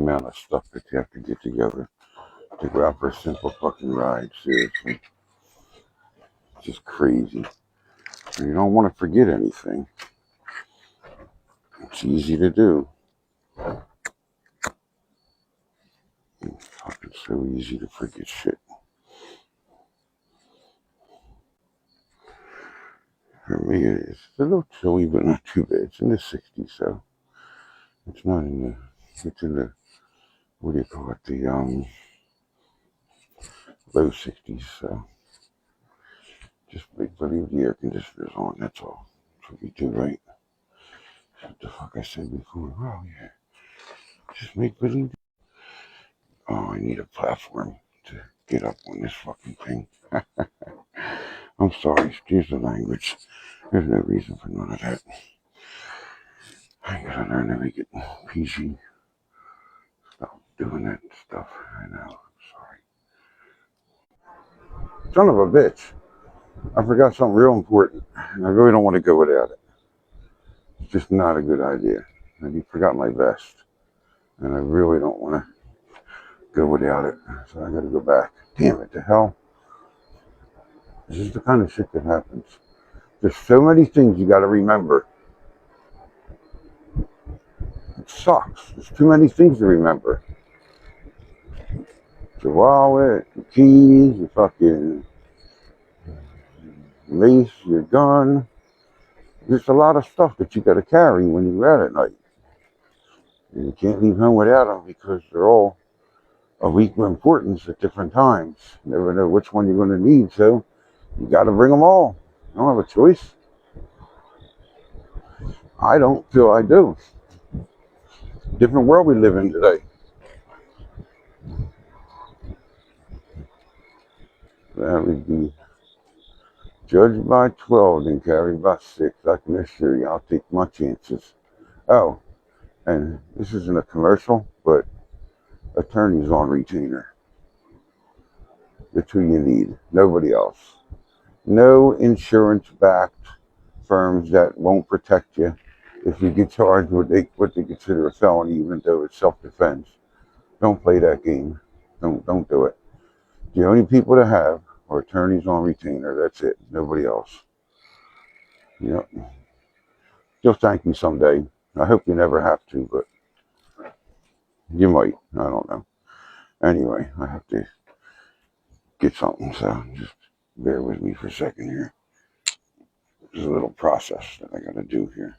amount of stuff that you have to get together to go out for a simple fucking ride. Seriously. It's just crazy. And you don't want to forget anything. It's easy to do. It's fucking so easy to forget shit. For me, it's a little chilly, but not too bad. It's in the 60s, so it's not in the, it's in the, what do you call it, the low 60s, so just make believe the air conditioner's on, that's all. That's what we do, right? What the fuck I said before? Oh, yeah. Just make believe. Oh, I need a platform to get up on this fucking thing. I'm sorry, excuse the language. There's no reason for none of that. I gotta learn to make it PG. Stop doing that stuff. I know. I'm sorry. Son of a bitch. I forgot something real important. And I really don't want to go without it. It's just not a good idea. And you forgot my vest. And I really don't want to go without it. So I gotta go back. Damn it, the hell. This is the kind of shit that happens. There's so many things you gotta remember. It sucks. There's too many things to remember. Your wallet, your keys, your fucking mace, your gun. There's a lot of stuff that you gotta carry when you're out at night. And you can't leave home without them because they're all of equal importance at different times. You never know which one you're gonna need, so you gotta bring them all. You don't have a choice. I don't feel I do. Different world we live in today. That would be judged by 12 and carried by 6. I can assure you I'll take my chances. Oh, and this isn't a commercial, but attorneys on retainer. That's who you need. Nobody else. No insurance-backed firms that won't protect you if you get charged with what they consider a felony, even though it's self-defense. Don't play that game. Don't do it. The only people to have are attorneys on retainer. That's it. Nobody else. Yep. You'll thank me someday. I hope you never have to, but you might. I don't know. Anyway, I have to get something, so just bear with me for a second here. There's a little process that I got to do here.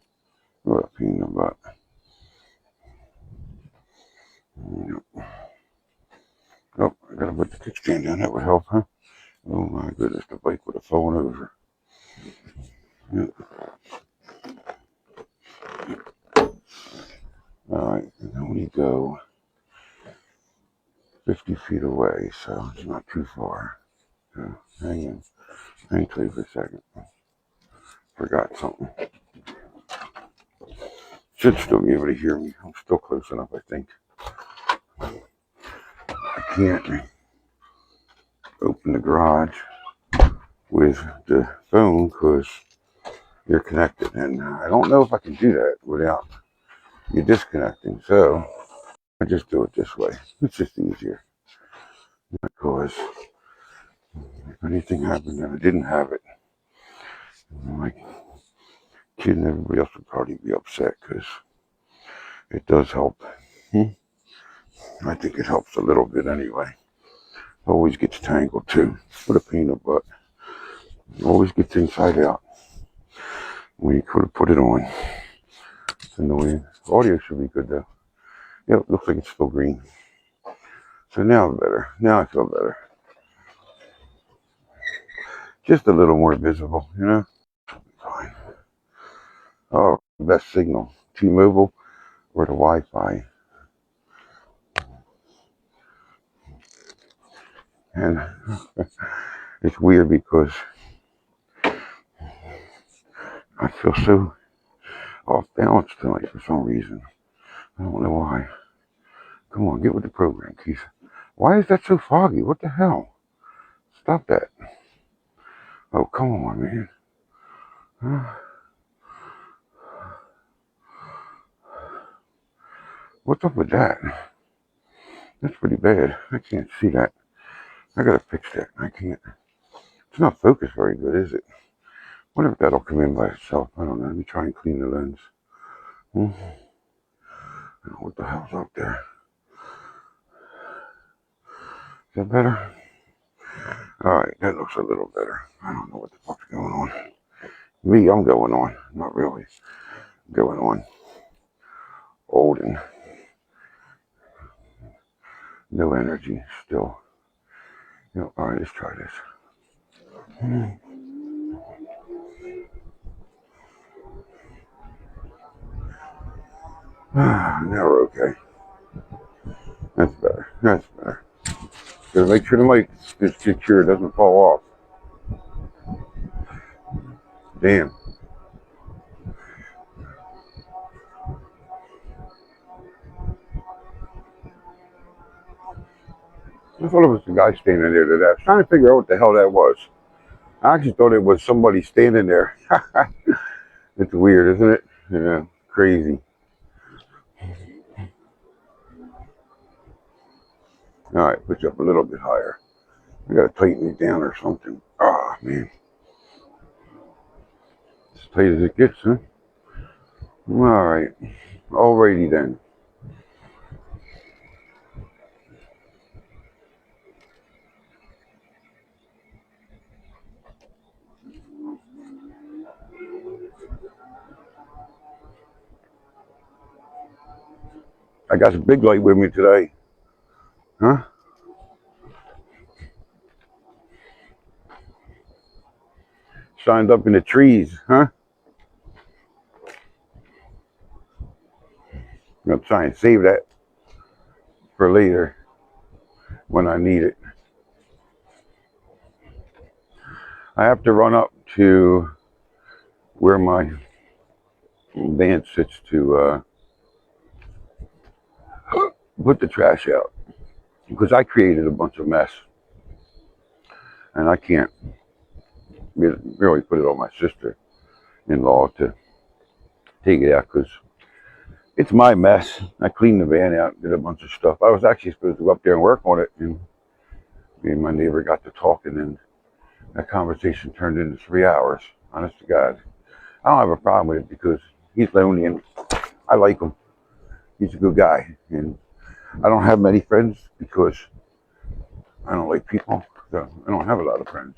What a pain in the butt. Yep. Oh, I got to put the kickstand down. That would help, huh? Oh my goodness, the bike would have fallen over. Yep. Alright, and then we go 50 feet away, so it's not too far. So hang tight for a second. Forgot something. Should still be able to hear me. I'm still close enough, I think. I can't open the garage with the phone because you're connected, and I don't know if I can do that without you disconnecting, so I just do it this way. It's just easier because if anything happened and I didn't have it, my kid and everybody else would probably be upset because it does help. I think it helps a little bit anyway. Always gets tangled too. What a pain in the butt. Always gets inside out. We could have put it on. It's annoying. Audio should be good though. Yep, looks like it's still green. So now better. Now I feel better. Just a little more visible, you know? Fine. Oh, best signal. T-Mobile or the Wi-Fi. And it's weird because I feel so off balance tonight for some reason. I don't know why. Come on, get with the program, Keith. Why is that so foggy? What the hell? Stop that. Oh, come on, man. What's up with that? That's pretty bad. I can't see that. I gotta fix that. I can't. It's not focused very good, is it? Wonder if that'll come in by itself. I don't know. Let me try and clean the lens. What the hell's up there? Is that better? Alright, that looks a little better. I don't know what the fuck's going on. Me, I'm going on. Not really. I'm going on. Old and no energy still. Alright, let's try this. Now we're okay. That's better. That's better. Gotta make sure the mic is secure, it doesn't fall off. Damn. I thought it was the guy standing there today. I was trying to figure out what the hell that was. I actually thought it was somebody standing there. It's weird, isn't it? Yeah, crazy. Alright, put you up a little bit higher. I gotta tighten it down or something. Ah, man. As tight as it gets, huh? Alright. Alrighty then. I got some big light with me today. Huh? Shined up in the trees, huh? I'm gonna try and save that for later when I need it. I have to run up to where my van sits to put the trash out because I created a bunch of mess and I can't really put it on my sister-in-law to take it out because it's my mess. I cleaned the van out, did a bunch of stuff. I was actually supposed to go up there and work on it, and me and my neighbor got to talking, and that conversation turned into 3 hours. Honest to God, I don't have a problem with it because he's lonely and I like him. He's a good guy, and I don't have many friends because I don't like people. So I don't have a lot of friends,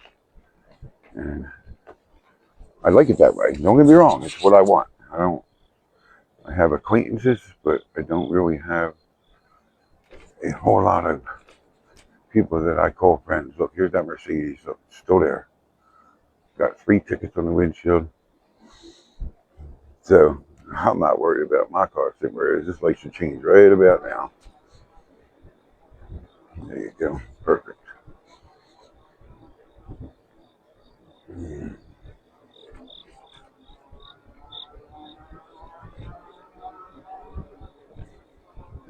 and I like it that way. Don't get me wrong; it's what I want. I have acquaintances, but I don't really have a whole lot of people that I call friends. Look, here's that Mercedes. Look, it's still there. Got 3 tickets on the windshield. So I'm not worried about my car sitting where it is. This light should change right about now. There you go. Perfect.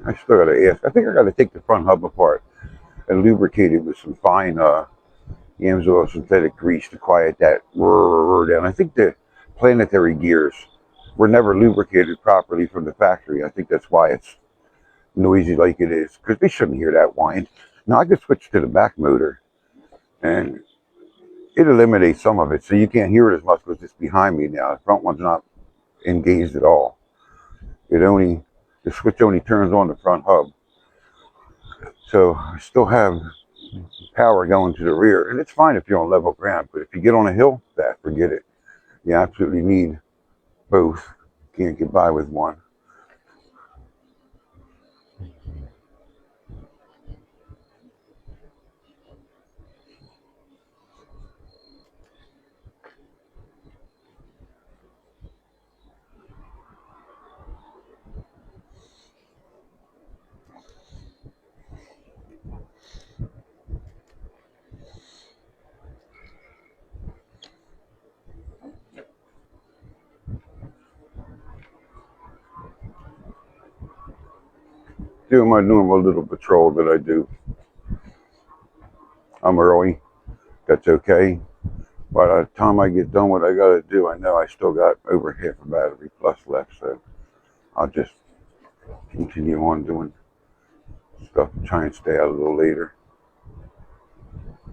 I still gotta ask. I think I gotta take the front hub apart and lubricate it with some fine Amsoil synthetic grease to quiet that roar down. I think the planetary gears were never lubricated properly from the factory. I think that's why it's noisy like it is, because they shouldn't hear that whine. Now I could switch to the back motor and it eliminates some of it, so you can't hear it as much because it's behind me now. The front one's not engaged at all. The switch only turns on the front hub. So I still have power going to the rear, and it's fine if you're on level ground, but if you get on a hill, forget it. You absolutely need both. Can't get by with one. Doing my normal little patrol that I do. I'm early. That's okay. By the time I get done what I got to do, I know I still got over half a battery plus left, so I'll just continue on doing stuff to try and stay out a little later.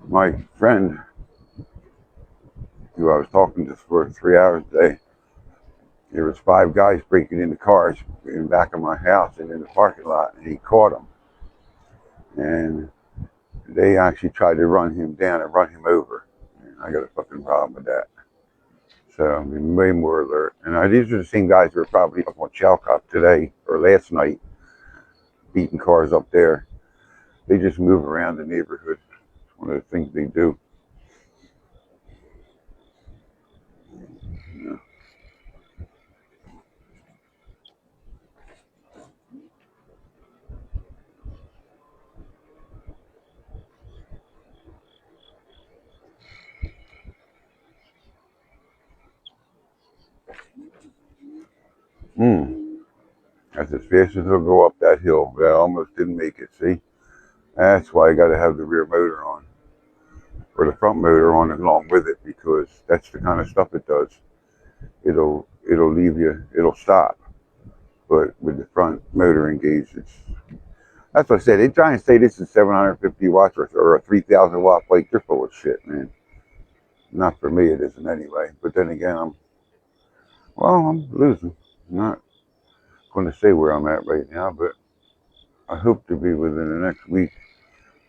My friend, who I was talking to for 3 hours today, there was 5 guys breaking into cars in the back of my house and in the parking lot, and he caught them. And they actually tried to run him down and run him over. And I got a fucking problem with that. So I'm being way more alert. And these are the same guys who were probably up on Chalcott today or last night, beating cars up there. They just move around the neighborhood. It's one of the things they do. Yeah. That's as fast as it'll go up that hill. But I almost didn't make it. See, that's why I got to have the rear motor on, or the front motor on along with it, because that's the kind of stuff it does. It'll leave you. It'll stop. But with the front motor engaged, that's what I said. They try and say this is 750 watts or a 3,000 watt plate. They're full of shit, man. Not for me, it isn't anyway. But then again, I'm losing. I'm not going to say where I'm at right now, but I hope to be within the next week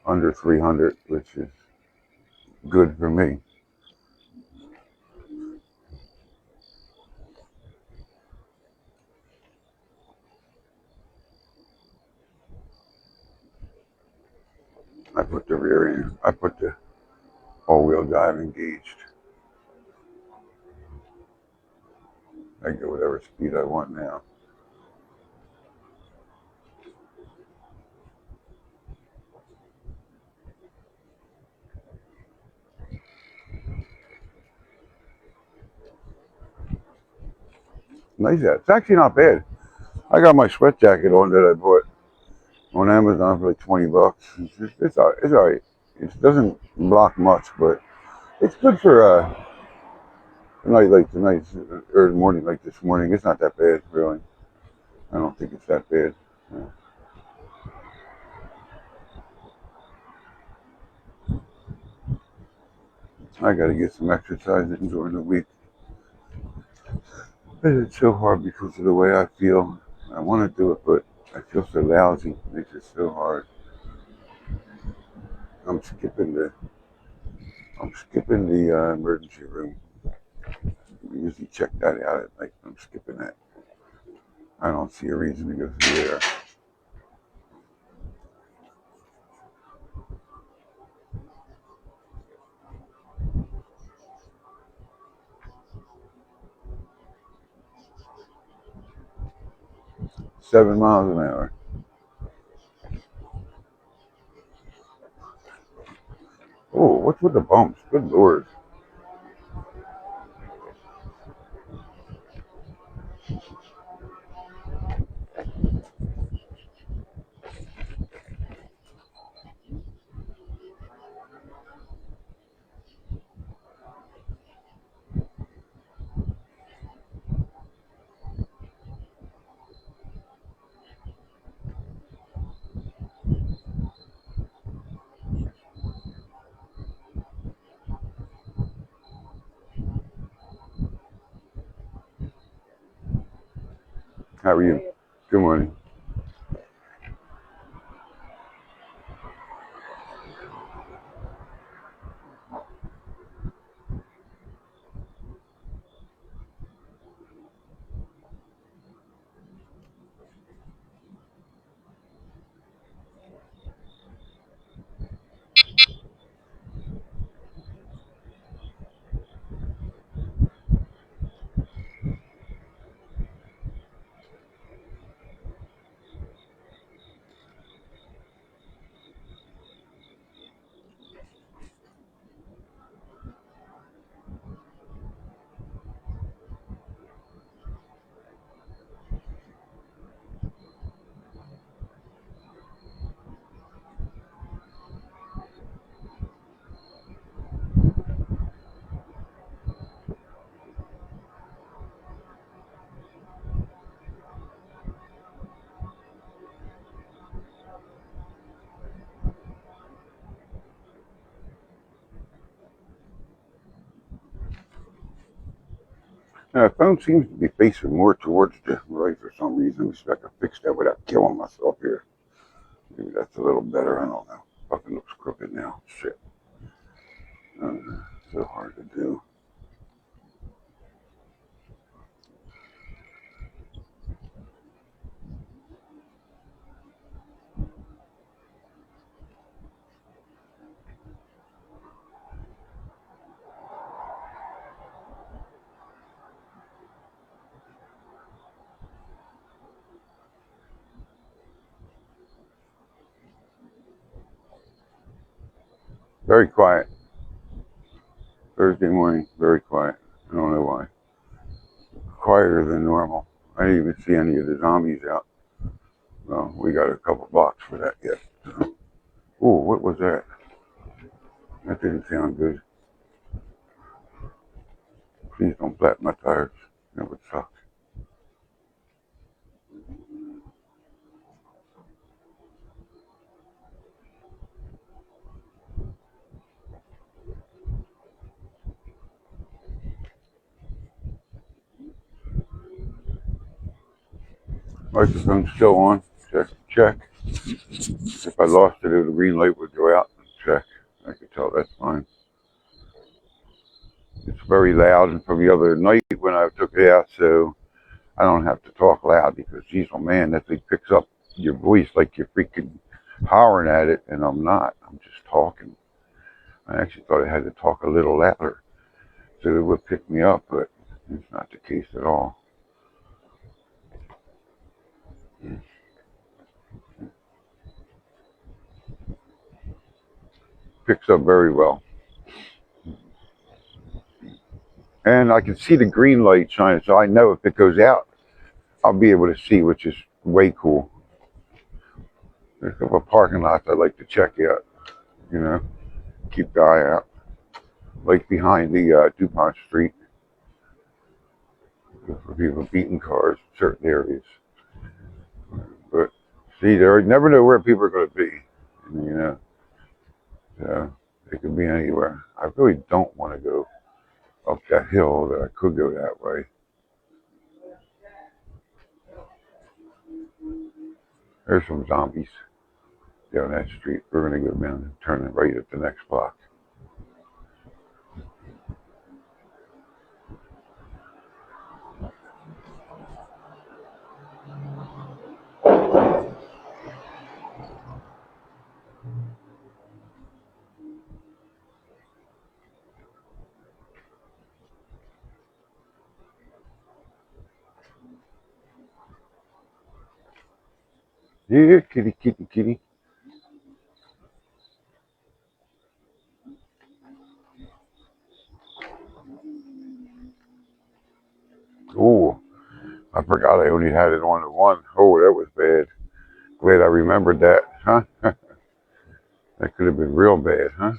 under 300, which is good for me. I put the rear in. I put the all-wheel drive engaged. I get whatever speed I want now. Nice out. It's actually not bad. I got my sweat jacket on that I bought on Amazon for like $20. It's all right. It doesn't block much, but it's good for a night like tonight or morning like this morning. It's not that bad, really. I don't think it's that bad. Yeah. I got to get some exercise in during the week. It's so hard because of the way I feel. I want to do it, but I feel so lousy. It makes it so hard. I'm skipping the emergency room. We usually check that out at night. I'm skipping that. I don't see a reason to go through there. Seven miles an hour. Oh, what's with the bumps? Good lord. How are you? Good morning. Now, the phone seems to be facing more towards the right for some reason. Let me see if I can fix that without killing myself here. Maybe that's a little better. I don't know. Fucking looks crooked now. Shit. So hard to do. Very quiet. Thursday morning, very quiet. I don't know why. Quieter than normal. I didn't even see any of the zombies out. Well, we got a couple blocks for that yet. Ooh, what was that? That didn't sound good. Please don't flatten my tires. That would suck. Microphone's still on. Check, check. If I lost it, the green light would go out. Check. I can tell that's fine. It's very loud, and from the other night when I took it out, so I don't have to talk loud because, geez, oh man, that thing picks up your voice like you're freaking hollering at it, and I'm not. I'm just talking. I actually thought I had to talk a little louder so it would pick me up, but it's not the case at all. Picks up very well. And I can see the green light shining, so I know if it goes out, I'll be able to see, which is way cool. There's a couple of parking lots I'd like to check out, you know, keep the eye out. Like behind the DuPont Street, for people beating cars in certain areas. But see, there you never know where people are going to be, you know. So it could be anywhere. I really don't want to go up that hill, that I could go that way. There's some zombies down that street. We're going to go down and turn it right at the next block. Yeah, kitty, kitty, kitty. Oh, I forgot I only had it on the one. Oh, that was bad. Glad I remembered that, huh? That could have been real bad, huh?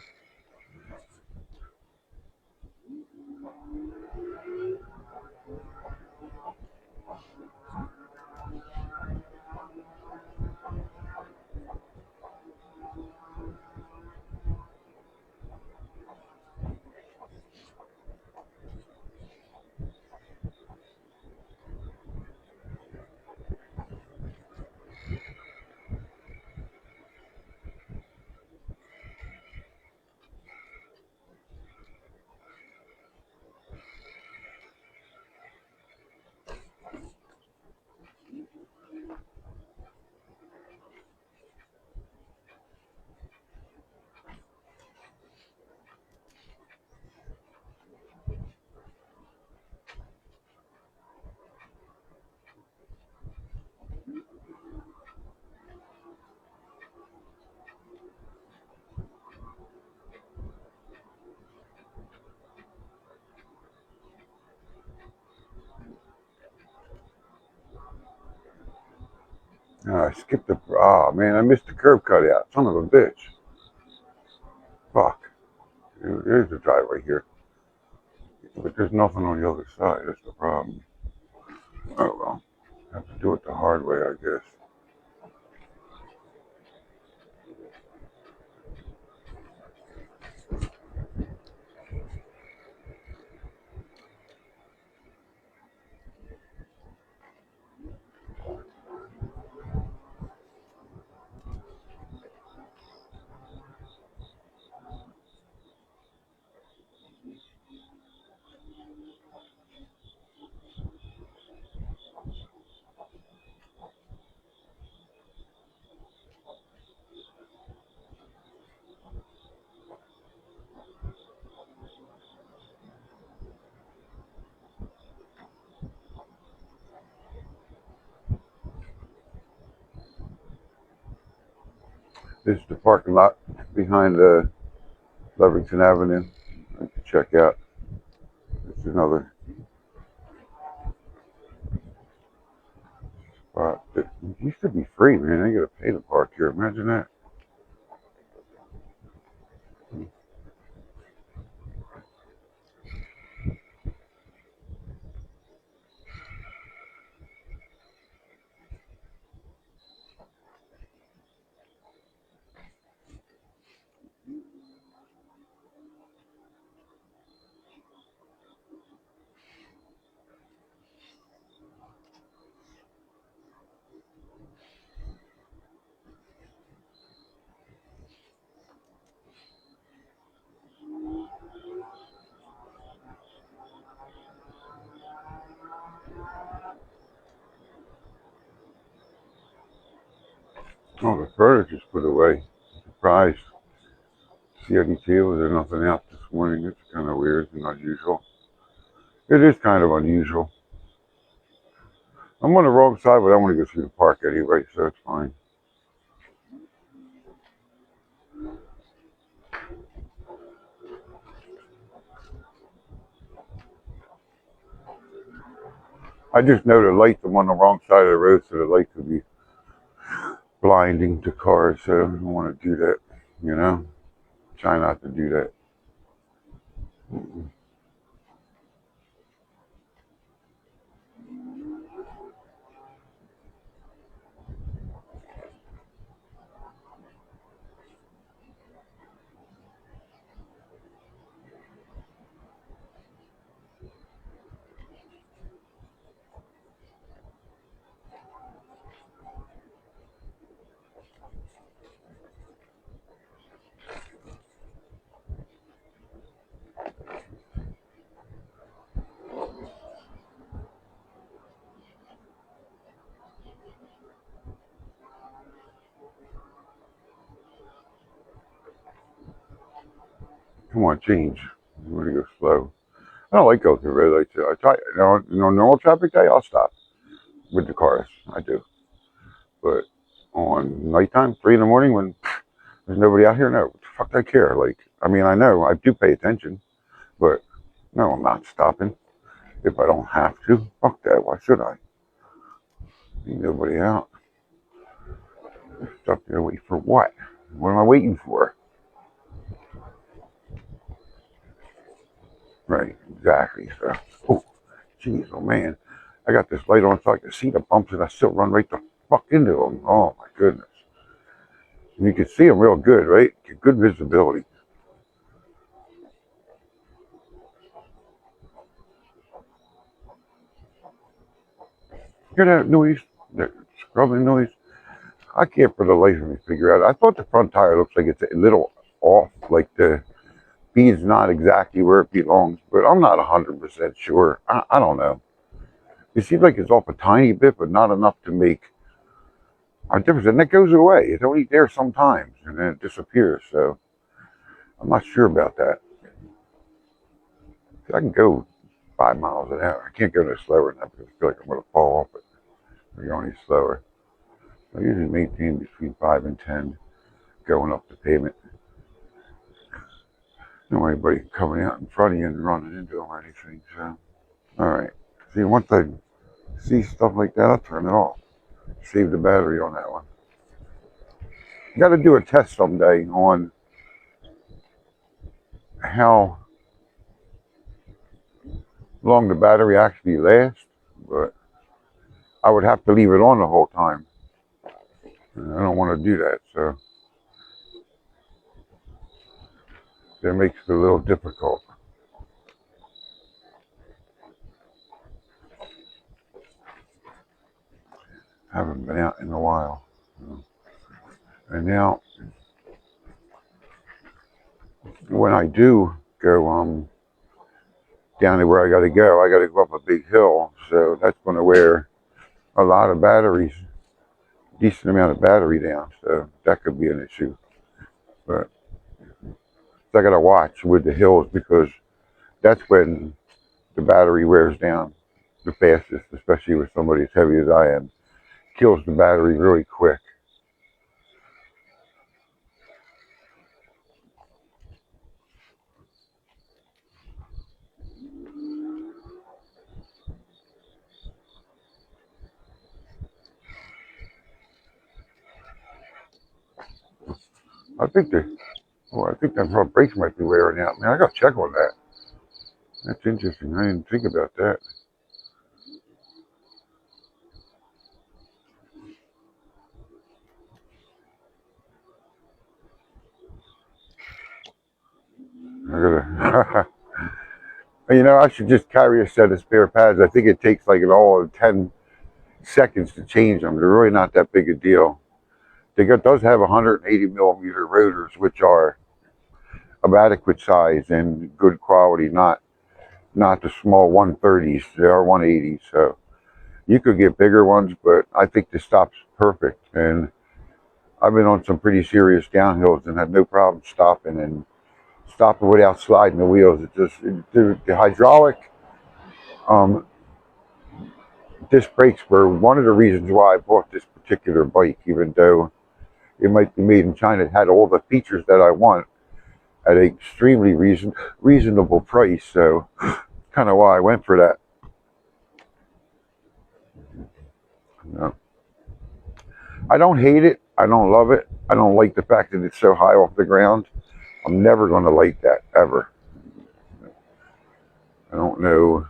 I skipped the. Ah, man, I missed the curb cutout. Son of a bitch. Fuck. There's the driveway here. But there's nothing on the other side. That's the problem. Oh, well. Have to do it the hard way, I guess. This is the parking lot behind Lovington Avenue. I can check out. It's another spot. It used to be free, man. I gotta pay to park here. Imagine that. Oh, the furniture's put away. Surprised. See any tables? There's nothing out this morning. It's kind of weird and unusual. It is kind of unusual. I'm on the wrong side, but I want to go through the park anyway, so it's fine. I just know the lights. I'm on the wrong side of the road, so the lights will be blinding to cars, so I don't want to do that, you know? Try not to do that. Come on, change. I'm going to go slow. I don't like going through red lights. I try, normal traffic day, I'll stop with the cars. I do. But on nighttime, 3 in the morning, when there's nobody out here, no, fuck, I care. Like, I mean, I know I do pay attention, but no, I'm not stopping if I don't have to. Fuck that. Why should I? Ain't nobody out. Stop there, wait for what? What am I waiting for? Right, exactly. So, oh, jeez, oh man, I got this light on so I can see the bumps, and I still run right the fuck into them. Oh my goodness. And you can see them real good, right? Get good visibility. Hear that noise? That scrubbing noise? I can't for the life of me figure out. I thought the front tire looks like it's a little off, like the bead's not exactly where it belongs, but I'm not 100% sure. I don't know. It seems like it's off a tiny bit, but not enough to make a difference. And it goes away. It's only there sometimes, and then it disappears. So I'm not sure about that. I can go 5 miles an hour. I can't go no slower than that because I feel like I'm going to fall off it. We're going any slower. I usually maintain between 5 and 10 going up the pavement. No anybody coming out in front of you and running into them or anything. So, all right. See, once I see stuff like that, I'll turn it off. Save the battery on that one. Got to do a test someday on how long the battery actually lasts, but I would have to leave it on the whole time. And I don't want to do that, so that makes it a little difficult. Haven't been out in a while. And now, when I do go down to where I got to go up a big hill. So that's going to wear a lot of batteries, decent amount of battery down. So that could be an issue. But I got to watch with the hills because that's when the battery wears down the fastest, especially with somebody as heavy as I am. Kills the battery really quick. I think that front brakes might be wearing out. Man, I gotta check on that. That's interesting. I didn't think about that. I gotta. I should just carry a set of spare pads. I think it takes like an all of 10 seconds to change them. They're really not that big a deal. Does have 180 millimeter rotors, which are of adequate size and good quality, not the small 130s. They are 180s, so you could get bigger ones, but I think the stop's perfect. And I've been on some pretty serious downhills and had no problem stopping without sliding the wheels. The hydraulic um, disc brakes were one of the reasons why I bought this particular bike, even though it might be made in China. It had all the features that I want at an extremely reasonable price. So kind of why I went for that. No. I don't hate it. I don't love it. I don't like the fact that it's so high off the ground. I'm never going to like that, ever. I don't know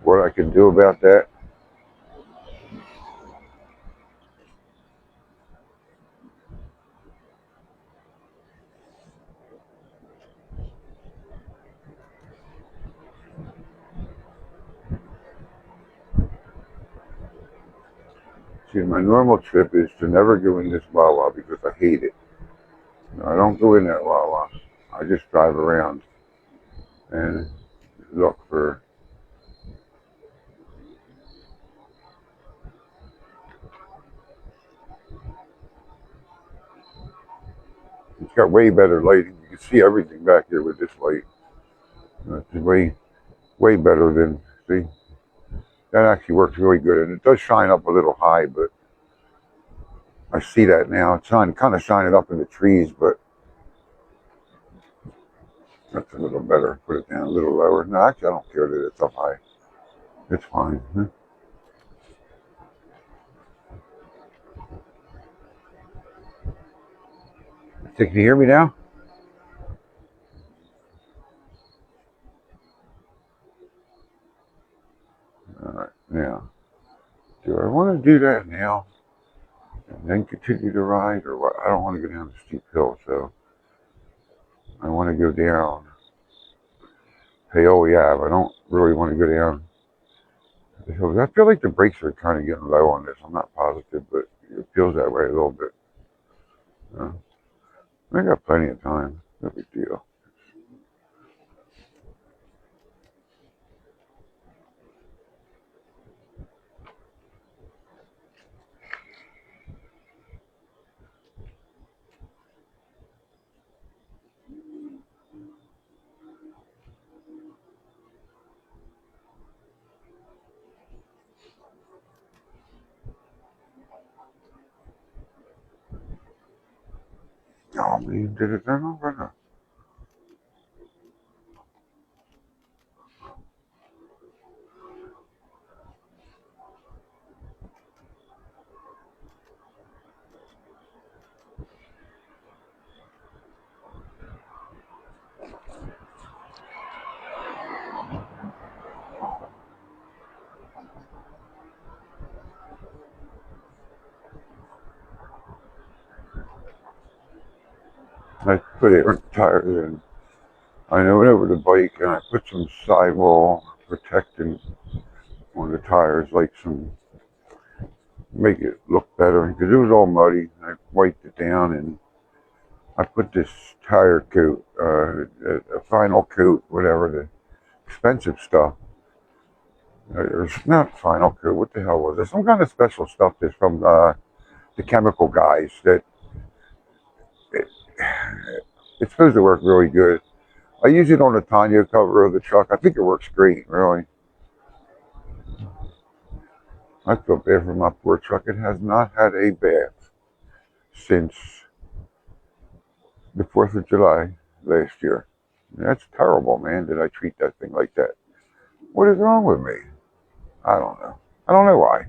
what I can do about that. See, my normal trip is to never go in this Wawa because I hate it. No, I don't go in that Wawa. I just drive around and look for. It's got way better lighting. You can see everything back here with this light. It's way better than, see, that actually works really good. And it does shine up a little high, but I see that now. It's kind of shining up in the trees, but that's a little better. Put it down a little lower. No, actually, I don't care that it's up high. It's fine. So can you hear me now? All right, now, do I want to do that now and then continue to ride, or what? I don't want to go down the steep hill, so I want to go down Paoli Ave. I don't really want to go down the hills. I feel like the brakes are kind of getting low on this. I'm not positive, but it feels that way a little bit. I got plenty of time. No big deal. Oh, man, did it turn over? I put air tires in. I went over the bike and I put some sidewall protectant on the tires, like make it look better, because it was all muddy. I wiped it down and I put this tire coat, a final coat, whatever, the expensive stuff. It's not final coat. What the hell was it? Some kind of special stuff that's from the chemical guys. It, it's supposed to work really good. I use it on the Tanya cover of the truck. I think it works great, really. I feel bad for my poor truck. It has not had a bath since the 4th of July last year. That's terrible, man, that I treat that thing like that. What is wrong with me? I don't know. I don't know why.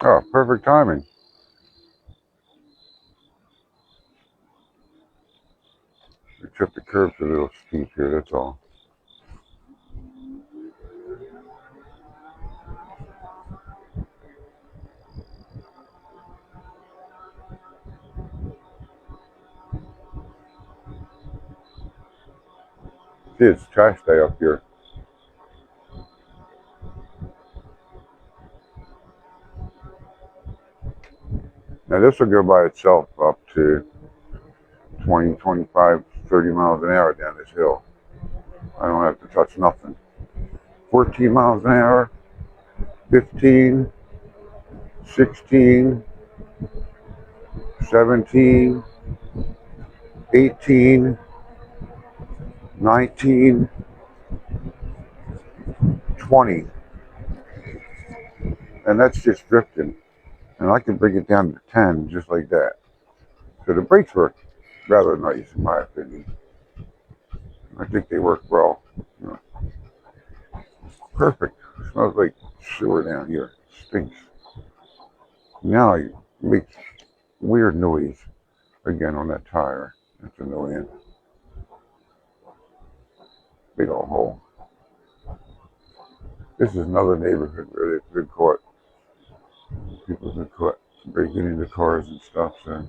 Oh, perfect timing. Except the curve's a little steep here, that's all. See, it's trash day up here. Now this will go by itself up to 20, 25, 30 miles an hour down this hill. I don't have to touch nothing. 14 miles an hour, 15, 16, 17, 18, 19, 20. And that's just drifting. And I can bring it down to 10 just like that. So the brakes work rather nice in my opinion. I think they work well. You know, perfect. It smells like sewer down here. It stinks. Now it makes weird noise again on that tire. That's annoying. Big old hole. This is another neighborhood where they've been caught. People have been caught breaking into cars and stuff. So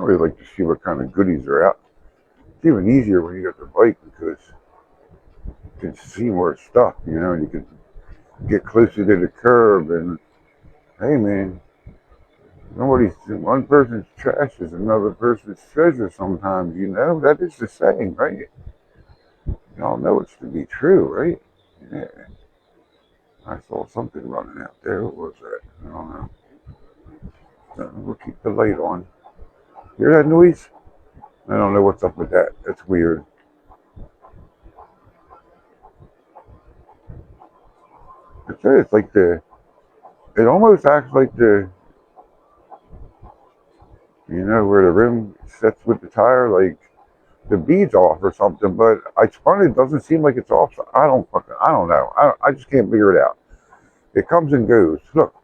I really like to see what kind of goodies are out. It's even easier when you got the bike because you can see more stuff, you know, and you can get closer to the curb and hey man, one person's trash is another person's treasure sometimes, you know. That is the saying, right? Y'all know it's to be true, right? Yeah. I saw something running out there. What was that? I don't know. We'll keep the light on. Hear that noise? I don't know what's up with that. That's weird. It's like it almost acts like where the rim sets with the tire, like the bead's off or something, but it's funny, it doesn't seem like it's off. So I don't know. I just can't figure it out. It comes and goes. Look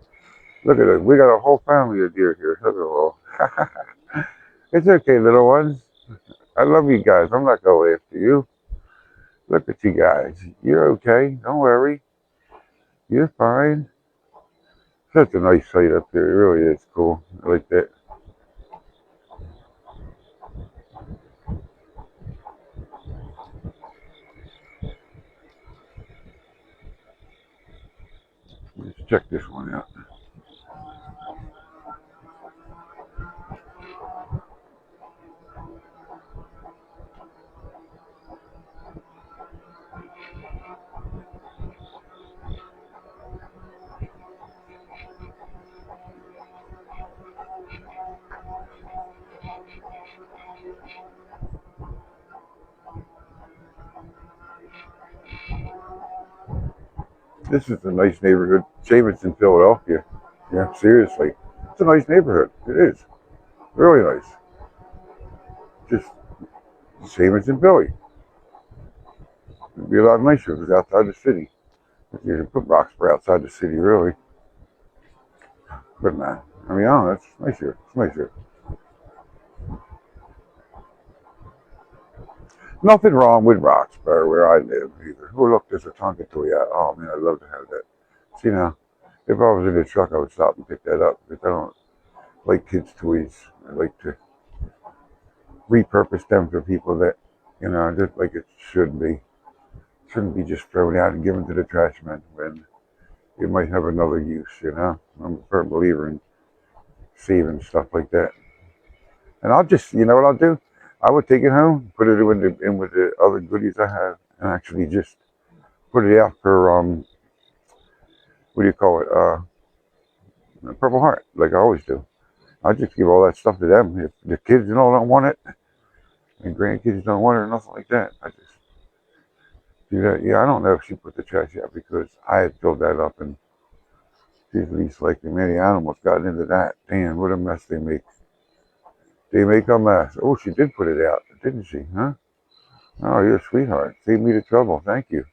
at it. We got a whole family of deer here. Look at all. It's okay, little ones. I love you guys. I'm not going after you. Look at you guys. You're okay. Don't worry. You're fine. Such a nice sight up here. It really is cool. I like that. Let's check this one out. This is a nice neighborhood. Same as in Philadelphia. Yeah, seriously. It's a nice neighborhood. It is. Really nice. Just the same as in Philly. It'd be a lot nicer if it was outside the city. You can put Roxbury outside the city, really. But nah. I mean, I don't know. It's nicer. It's nicer. Nothing wrong with Roxbury where I live either. Oh, look, there's a Tonka toy out. Oh, man, I'd love to have that. See now, if I was in a truck, I would stop and pick that up because I don't like kids' toys. I like to repurpose them for people that, just like it should be. Shouldn't be just thrown out and given to the trash man when it might have another use, I'm a firm believer in saving stuff like that. And I'll just, you know what I'll do? I would take it home, put it in with the other goodies I have, and actually just put it out for, what do you call it? Purple Heart, like I always do. I just give all that stuff to them. If the kids don't want it, and grandkids don't want it or nothing like that, I just do that. Yeah, I don't know if she put the trash out because I had filled that up and she's least likely many animals got into that. Damn, what a mess they make. They make a mess. Oh, she did put it out, didn't she? Huh? Oh, you're a sweetheart. Saved me the trouble. Thank you.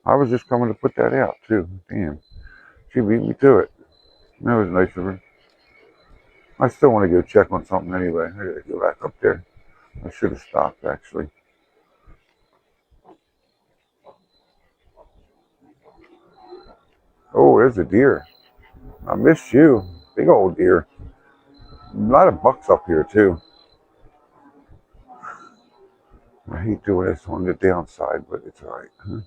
I was just coming to put that out too. Damn. She beat me to it. That was nice of her. I still want to go check on something anyway. I gotta go back up there. I should have stopped actually. Oh, there's a deer. I missed you. Big old deer. A lot of bucks up here too. I hate doing this on the downside, but it's alright. Huh?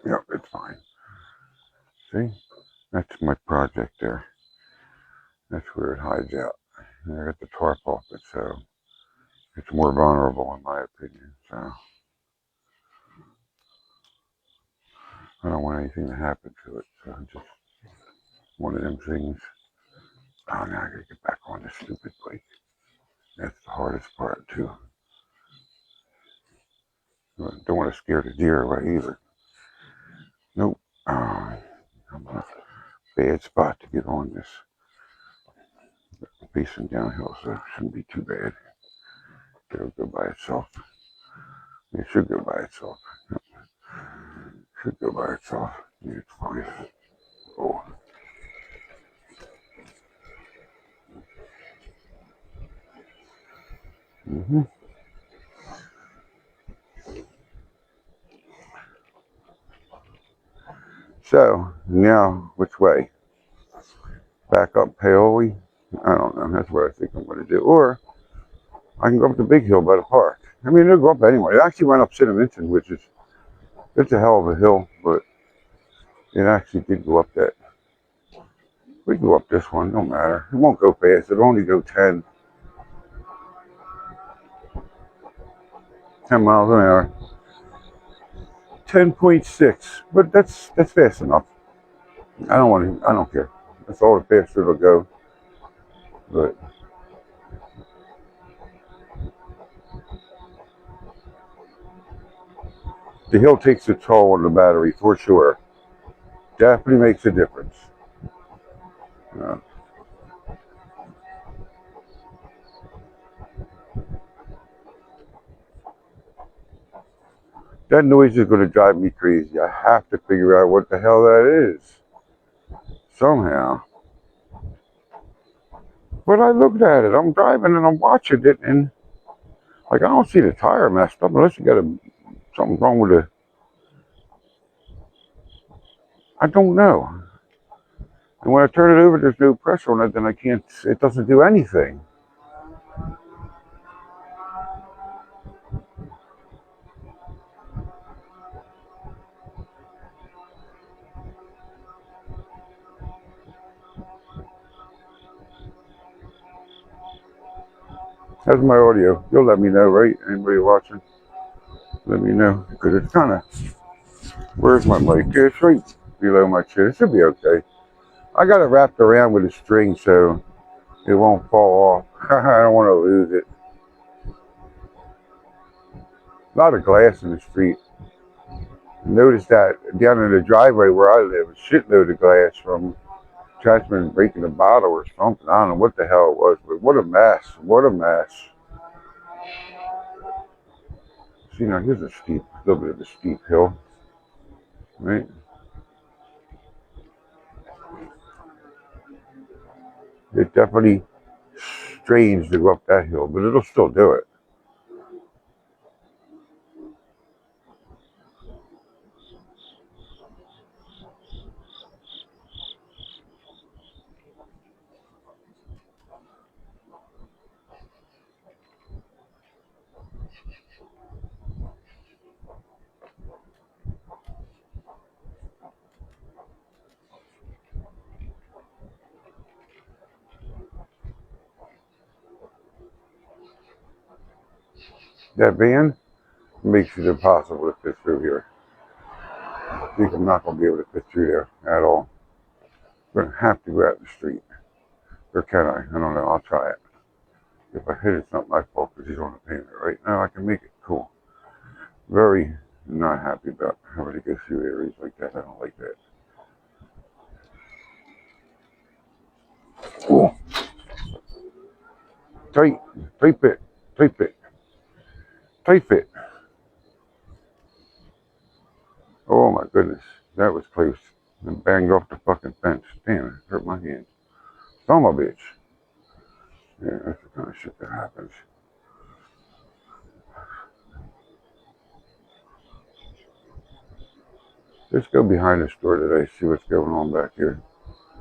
Yep, it's fine. See? That's my project there. That's where it hides out. And I got the tarp off it, so it's more vulnerable in my opinion. So I don't want anything to happen to it. So I'm just one of them things. Oh, now I gotta get back on this stupid bike. That's the hardest part too. Don't want to scare the deer away either. Nope. I'm in a bad spot to get on this. Facing downhill, so it shouldn't be too bad. It'll go by itself. It should go by itself. Yep. Should go by itself. Yeah, it's fine. Oh. Mm-hmm. So, now, which way? Back up Paoli? I don't know. That's what I think I'm going to do. Or I can go up the big hill by the park. I mean, it'll go up anyway. It actually went up Cinnaminson, which is, it's a hell of a hill, but it actually did go up that. We can go up this one, don't matter. It won't go fast. It'll only go 10 miles an hour. 10.6, but that's fast enough. I don't care. That's all the faster it'll go. But the hill takes a toll on the battery for sure. Definitely makes a difference. Uh, that noise is going to drive me crazy. I have to figure out what the hell that is somehow. But I looked at it. I'm driving and I'm watching it, and like I don't see the tire messed up unless you got something wrong with it. I don't know. And when I turn it over, there's no pressure on it. Then I can't. It doesn't do anything. How's my audio? You'll let me know, right? Anybody watching? Let me know because it's kind of. Where's my mic? It's right below my chin. It should be okay. I got it wrapped around with a string so it won't fall off. I don't want to lose it. A lot of glass in the street. Notice that down in the driveway where I live, a shitload of glass from Chasman breaking a bottle or something. I don't know what the hell it was, but what a mess. What a mess. See, now here's a little bit of a steep hill, right? It's definitely strange to go up that hill, but it'll still do it. That van makes it impossible to fit through here. I think I'm not going to be able to fit through there at all. I'm going to have to go out the street. Or can I? I don't know. I'll try it. If I hit it, it's not my fault because he's on the pavement right now. I can make it. Cool. Very not happy about having to go through areas like that. I don't like that. Oh, tight fit, tight fit, tight fit. Oh my goodness, that was close. And banged off the fucking fence. Damn, it hurt my hand. Son of a bitch. Yeah, that's the kind of shit that happens. Let's go behind the store today, see what's going on back here.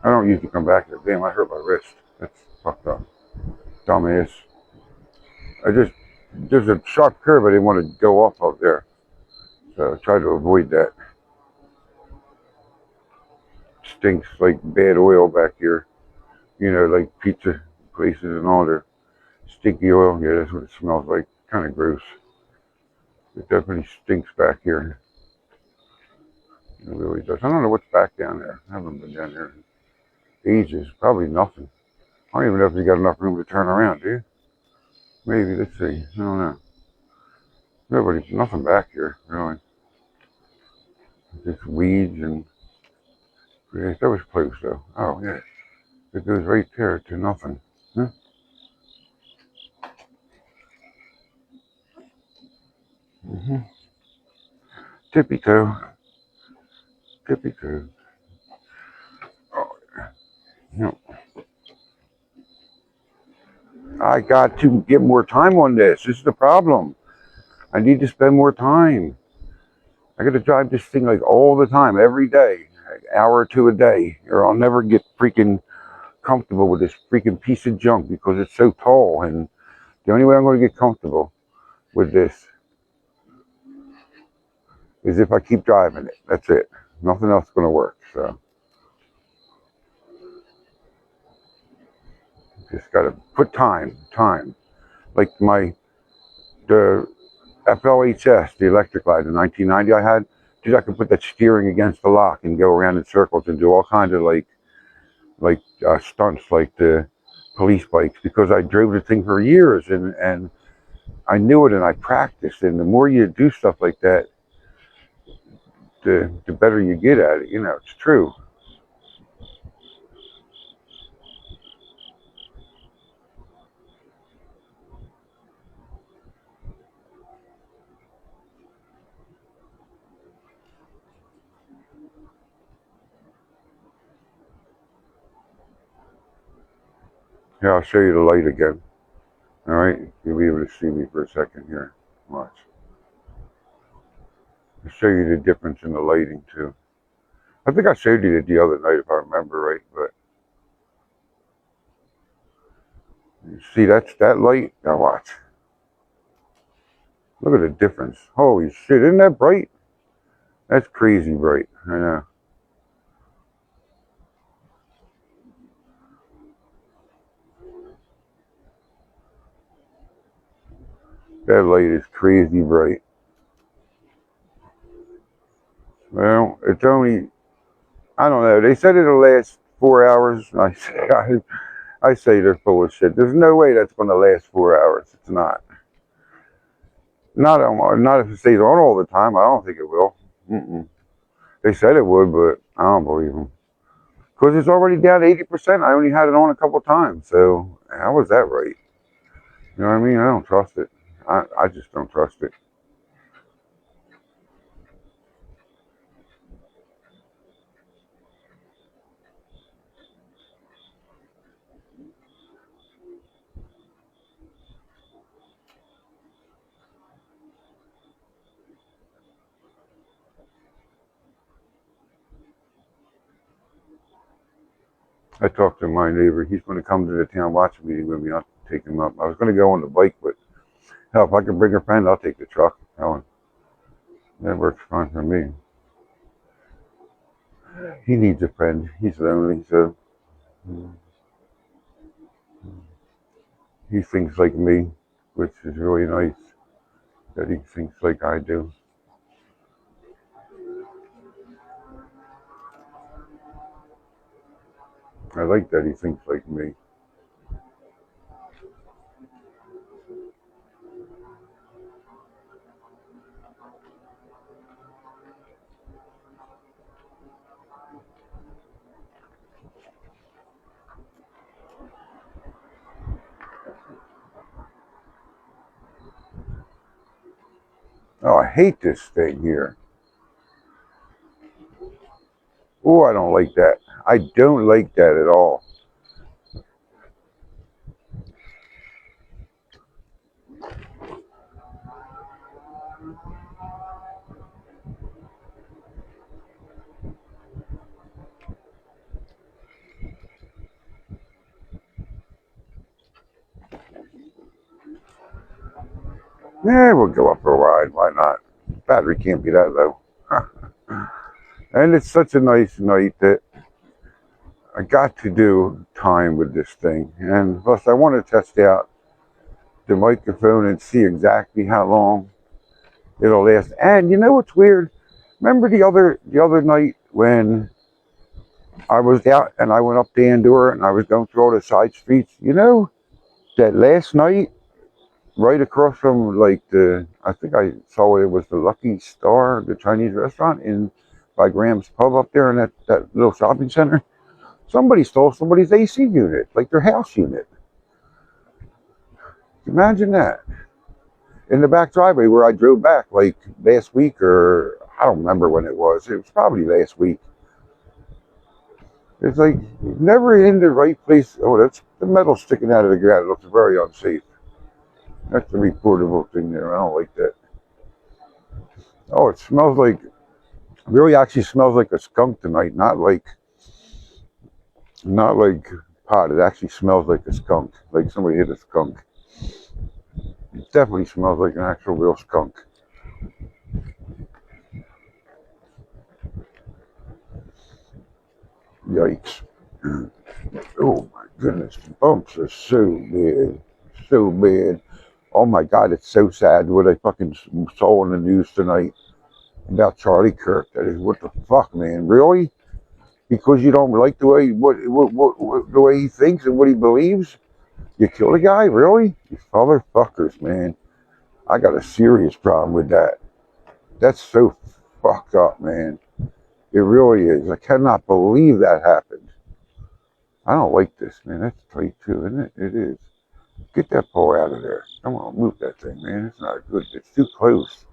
I don't usually come back here. Damn, I hurt my wrist. That's fucked up. Dumbass. There's a sharp curve I didn't want to go off of there. So I tried to avoid that. Stinks like bad oil back here. You know, like pizza places and all their stinky oil. Yeah, that's what it smells like. Kind of gross. It definitely stinks back here. It really does. I don't know what's back down there. I haven't been down there in ages. Probably nothing. I don't even know if you got enough room to turn around, do you? Maybe. Let's see. I don't know. Nothing back here, really. Just weeds and... Yeah, that was close, though. Oh, yeah. It goes right there to nothing. Huh? Mm-hmm. Tippy toe. Tippy toe. Oh, no. I got to get more time on this. This is the problem. I need to spend more time. I got to drive this thing like all the time, every day, an hour or two a day, or I'll never get freaking comfortable with this freaking piece of junk because it's so tall. And the only way I'm going to get comfortable with this is if I keep driving it. That's it. Nothing else is going to work. So just got to put time. Like the FLHS, the electric light in 1990 I had, dude, I could put that steering against the lock and go around in circles and do all kinds of like stunts like the police bikes because I drove the thing for years and I knew it and I practiced. And the more you do stuff like that, the better you get at it. You know, it's true. Here, I'll show you the light again. All right, you'll be able to see me for a second here. Watch. I'll show you the difference in the lighting too. I think I showed you it the other night if I remember right, but you see that's that light. Now watch. Look at the difference. Holy shit, isn't that bright? That's crazy bright. I know. That light is crazy bright. Well, it's only, I don't know. They said it'll last 4 hours. I say they're full of shit. There's no way that's going to last 4 hours. It's not. Not if it stays on all the time. I don't think it will. Mm-mm. They said it would, but I don't believe them. Because it's already down to 80%. I only had it on a couple times. So how was that right? You know what I mean? I don't trust it. I just don't trust it. I talked to my neighbor. He's going to come to the town watch meeting with me. I'll take him up. I was going to go on the bike, but hell, if I can bring a friend, I'll take the truck. Hell, that works fine for me. He needs a friend. He's lonely, so he thinks like me, which is really nice that he thinks like I do. I like that he thinks like me. Oh, I hate this thing here. Oh, I don't like that. I don't like that at all. Yeah, we'll go up for a ride. Why not? Battery can't be that low. And it's such a nice night that I got to do time with this thing. And plus, I want to test out the microphone and see exactly how long it'll last. And you know what's weird? Remember the other night when I was out and I went up to Andorra and I was going through all the side streets? You know that last night, right across from like I think I saw it was the Lucky Star, the Chinese restaurant in by Graham's Pub up there in that little shopping center. Somebody stole somebody's AC unit, like their house unit. Imagine that. In the back driveway where I drove back like last week, or I don't remember when it was. It was probably last week. It's like never in the right place. Oh, that's the metal sticking out of the ground. It looks very unsafe. That's the reportable thing there. I don't like that. Oh, it smells like, really actually smells like a skunk tonight. Not like pot. It actually smells like a skunk. Like somebody hit a skunk. It definitely smells like an actual real skunk. Yikes. Oh my goodness, the bumps are so bad. So bad. Oh my God, it's so sad what I fucking saw on the news tonight about Charlie Kirk. That is, what the fuck, man? Really? Because you don't like the way what the way he thinks and what he believes, you kill the guy? Really? You motherfuckers, man. I got a serious problem with that. That's so fucked up, man. It really is. I cannot believe that happened. I don't like this, man. That's tight too, isn't it? It is. Get that pole out of there. Come on, move that thing, man. It's not good. It's too close.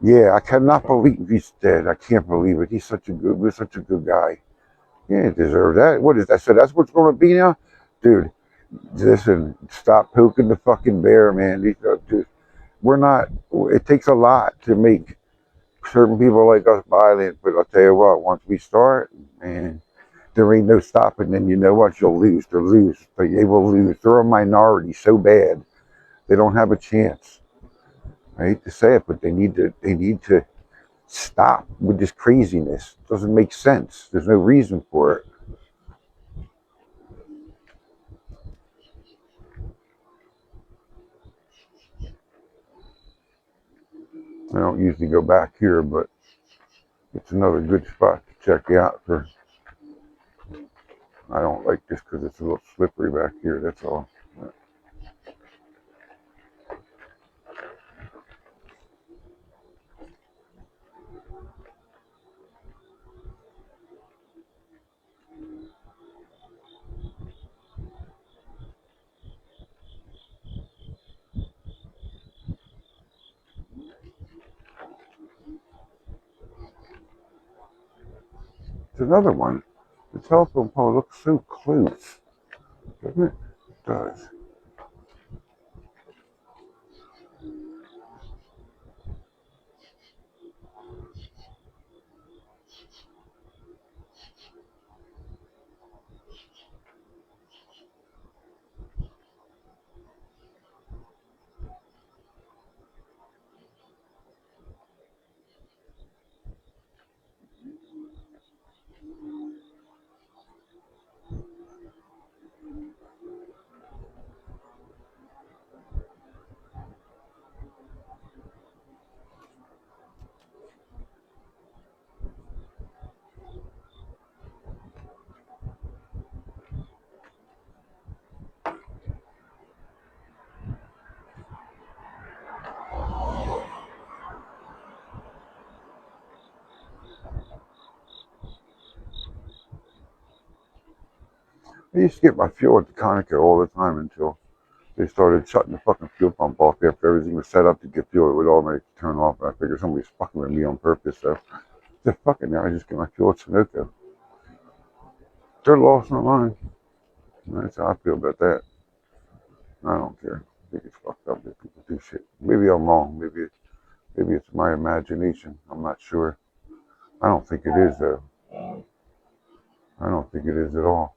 Yeah, I cannot believe he's dead. I can't believe it. He's such a good guy. Yeah, he deserves that. What is that? So that's what's going to be now? Dude, listen, stop poking the fucking bear, man. Dude, we're not, it takes a lot to make certain people like us violent, but I'll tell you what, once we start, man, there ain't no stopping. Then you know what? You'll lose. They'll lose. They will lose. They're a minority so bad. They don't have a chance. I hate to say it, but they need to stop with this craziness. It doesn't make sense. There's no reason for it. I don't usually go back here, but it's another good spot to check out for. I don't like this because it's a little slippery back here. That's all. It's another one. The telephone pole looks so close, doesn't it? It does. I used to get my fuel at the Conoco all the time until they started shutting the fucking fuel pump off after everything was set up to get fuel. It would automatically turn off, and I figured somebody's fucking with me on purpose. So they're fucking now. I just get my fuel at Sunoco. They're lost my mind. That's how I feel about that. I don't care. I think it's fucked up that people do shit. Maybe I'm wrong. Maybe it's my imagination. I'm not sure. I don't think it is though. I don't think it is at all.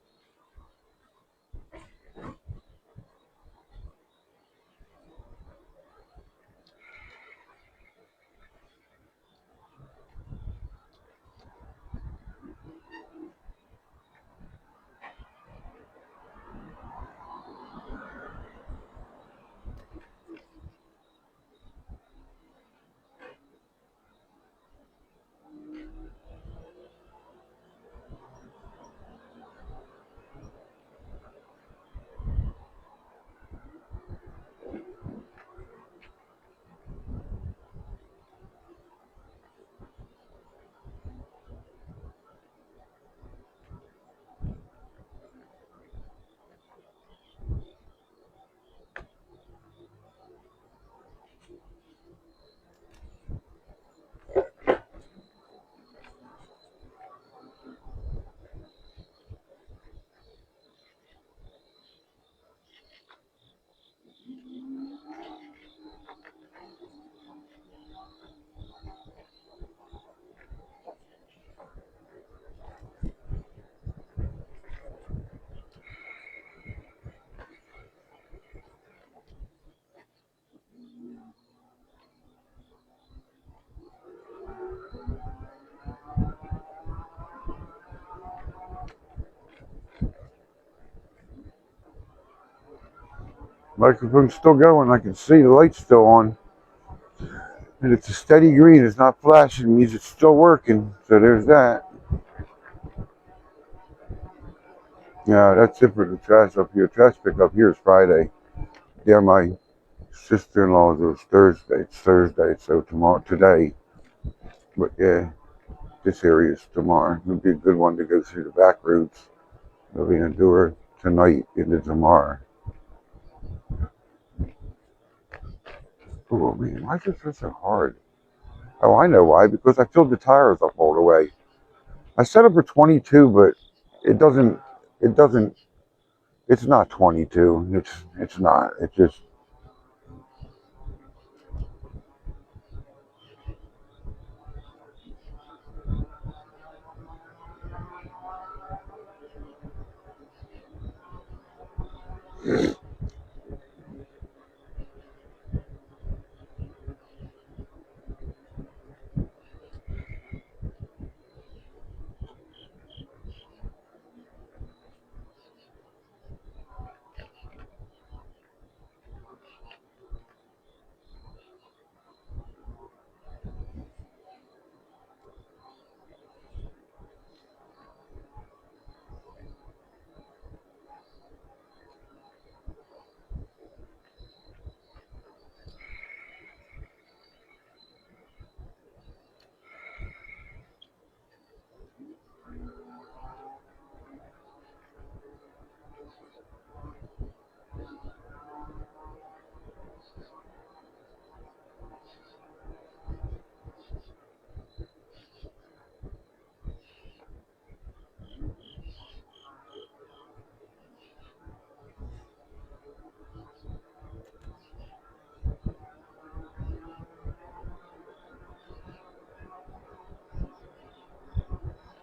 Microphone's still going. I can see the light's still on. And it's a steady green. It's not flashing. It means it's still working. So there's that. Yeah, that's it for the trash up here. Trash pickup here is Friday. Yeah, my sister-in-law's was Thursday. It's Thursday, so today. But yeah, this area is tomorrow. It'll be a good one to go through the back roads. We'll be gonna do her tonight into tomorrow. Oh man, why is this so hard? Oh, I know why. Because I filled the tires up all the way. I set up for 22, but it doesn't. It doesn't. It's not 22. It's not. It just.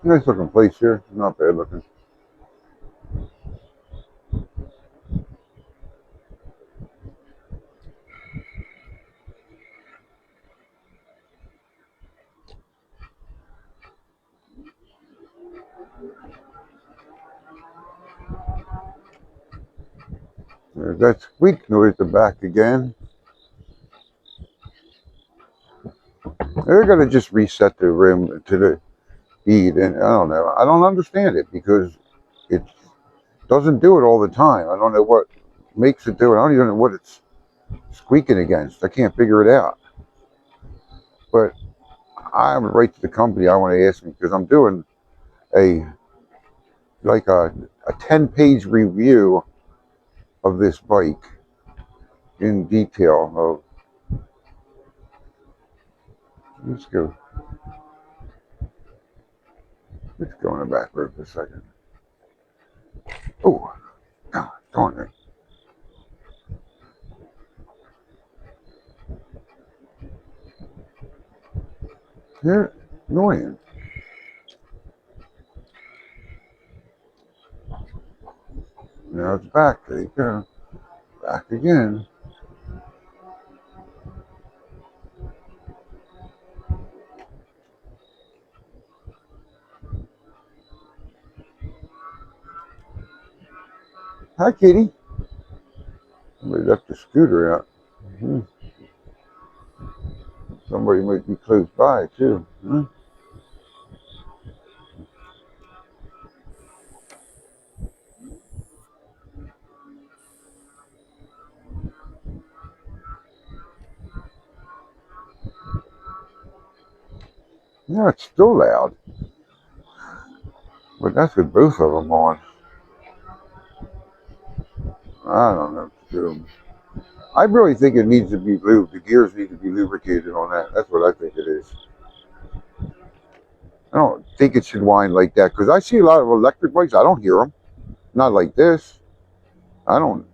Nice looking place here. Not bad looking. There's that squeak noise at the back again. They're gonna just reset the room to the speed, and I don't know. I don't understand it because it doesn't do it all the time. I don't know what makes it do it. I don't even know what it's squeaking against. I can't figure it out. But I have a right to the company. I want to ask them because I'm doing a like a 10-page review of this bike in detail. Let's go. Let's go in the back room for a second. Oh, God, darn it. You're annoying. Now it's back. There you go. Back again. Hi, Kitty. Somebody left the scooter out. Hmm. Somebody might be close by, too. Hmm. Yeah, it's still loud. But that's with both of them on. I don't know what to do. I really think it needs to be lubed. The gears need to be lubricated on that. That's what I think it is. I don't think it should whine like that because I see a lot of electric bikes. I don't hear them. Not like this. I don't.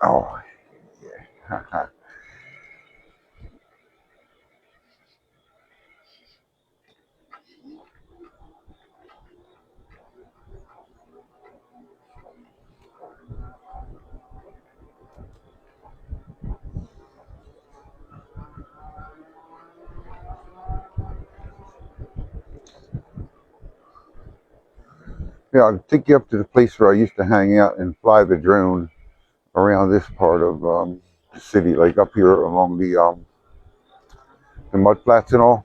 Oh, yeah. Yeah, I'll take you up to the place where I used to hang out and fly the drone around this part of the city, like up here along the mud flats and all.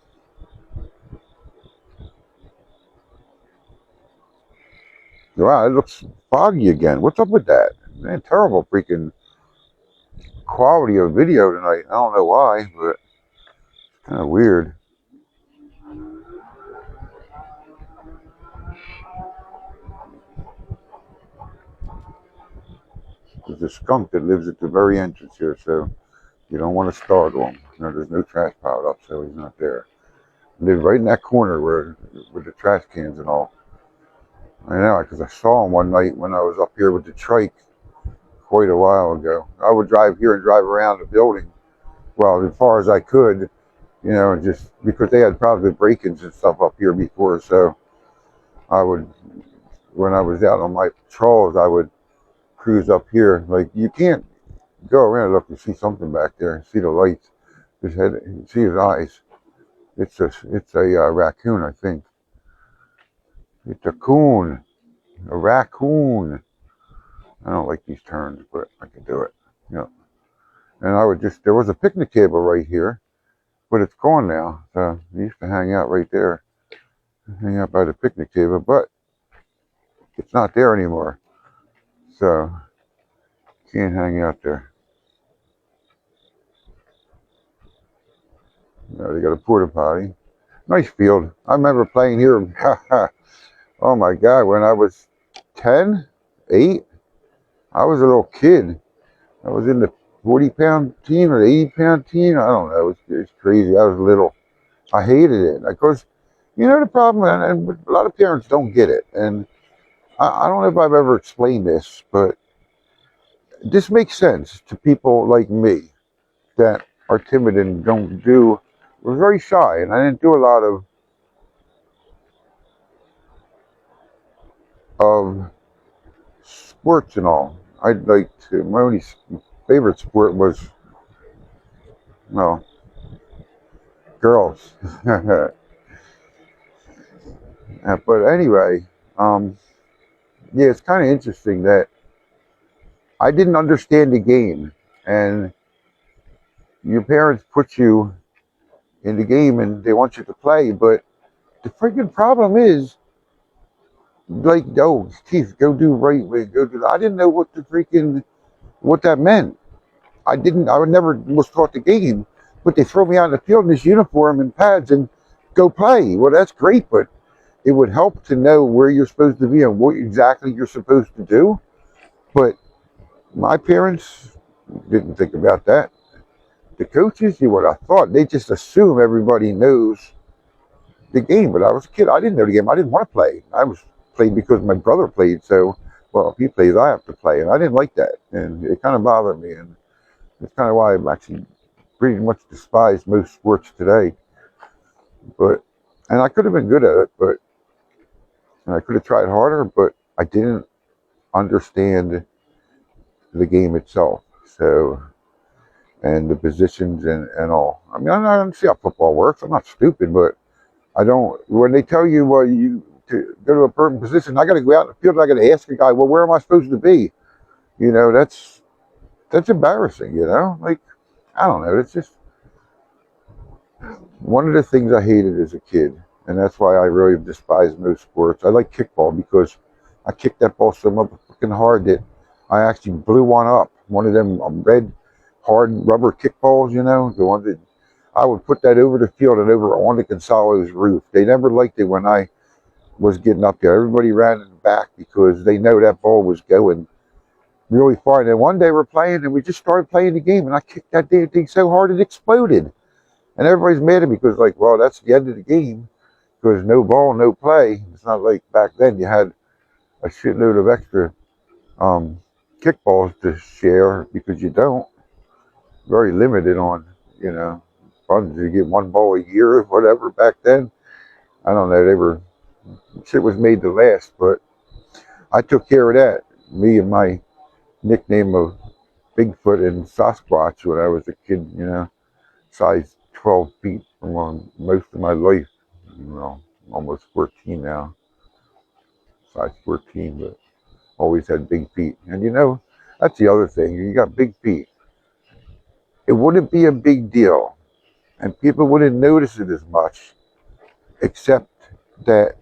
Wow, it looks foggy again. What's up with that? Man, terrible freaking quality of video tonight. I don't know why, but it's kind of weird. There's a skunk that lives at the very entrance here, so you don't want to startle him. No, there's no trash piled up, so he's not there. Live right in that corner where with the trash cans and all. I know, because I saw him one night when I was up here with the trike quite a while ago. I would drive here and drive around the building, well, as far as I could, just because they had probably break-ins and stuff up here before. So I would, when I was out on my patrols, I would cruise up here. Like, you can't go around and look and see something back there, see the lights, his head, see his eyes. It's a raccoon, I think. It's a coon, a raccoon. I don't like these turns, but I can do it. Yeah. And there was a picnic table right here, but it's gone now. So we used to hang out right there, hang out by the picnic table, but it's not there anymore. So can't hang out there. They got a porta potty. Nice field. I remember playing here. Oh my God, when I was 10, 8, I was a little kid. I was in the 40-pound team or the 80-pound team. I don't know. It's crazy. I was little. I hated it. Because, the problem, and a lot of parents don't get it. And I don't know if I've ever explained this, but this makes sense to people like me that are timid and we're very shy. And I didn't do a lot of sports and all. my only favorite sport was, well, girls. But anyway, um, yeah, it's kind of interesting that I didn't understand the game, and your parents put you in the game and they want you to play, but the freaking problem is, like, oh, Keith, go do right way, go do that. I didn't know what that meant. I would never was taught the game, but they throw me out in the field in this uniform and pads and go play. Well, that's great, but it would help to know where you're supposed to be and what exactly you're supposed to do. But my parents didn't think about that. The coaches, you what I thought, they just assume everybody knows the game. But I was a kid, I didn't know the game. I didn't want to play. I was playing because my brother played. So, well, if he plays, I have to play, and I didn't like that, and it kind of bothered me. And it's kind of why I'm actually pretty much despise most sports today. But and I could have been good at it, but and I could have tried harder, but I didn't understand the game itself. So and the positions and all. I mean, I don't see how football works. I'm not stupid, but I don't. When they tell you, well, you to go to a certain position, I got to go out in the field. I got to ask a guy, well, where am I supposed to be? You know, that's embarrassing. You know, like I don't know. It's just one of the things I hated as a kid, and that's why I really despise most sports. I like kickball because I kicked that ball so fucking hard that I actually blew one up. One of them red, hard rubber kickballs, you know, the one that I would put that over the field and over on the Consolo's roof. They never liked it when I was getting up there. Everybody ran in the back because they know that ball was going really far. And then one day we're playing and we just started playing the game and I kicked that damn thing so hard it exploded. And everybody's mad at me because, like, well, that's the end of the game because no ball, no play. It's not like back then you had a shitload of extra um, kickballs to share because you don't. Very limited on, you know, funds. You get one ball a year or whatever back then. I don't know. They were, shit was made to last, but I took care of that. Me and my nickname of Bigfoot and Sasquatch when I was a kid, you know, size 12 feet for most of my life. Well, almost 14 now, size 14, but always had big feet. And you know, that's the other thing. You got big feet. It wouldn't be a big deal, and people wouldn't notice it as much, except that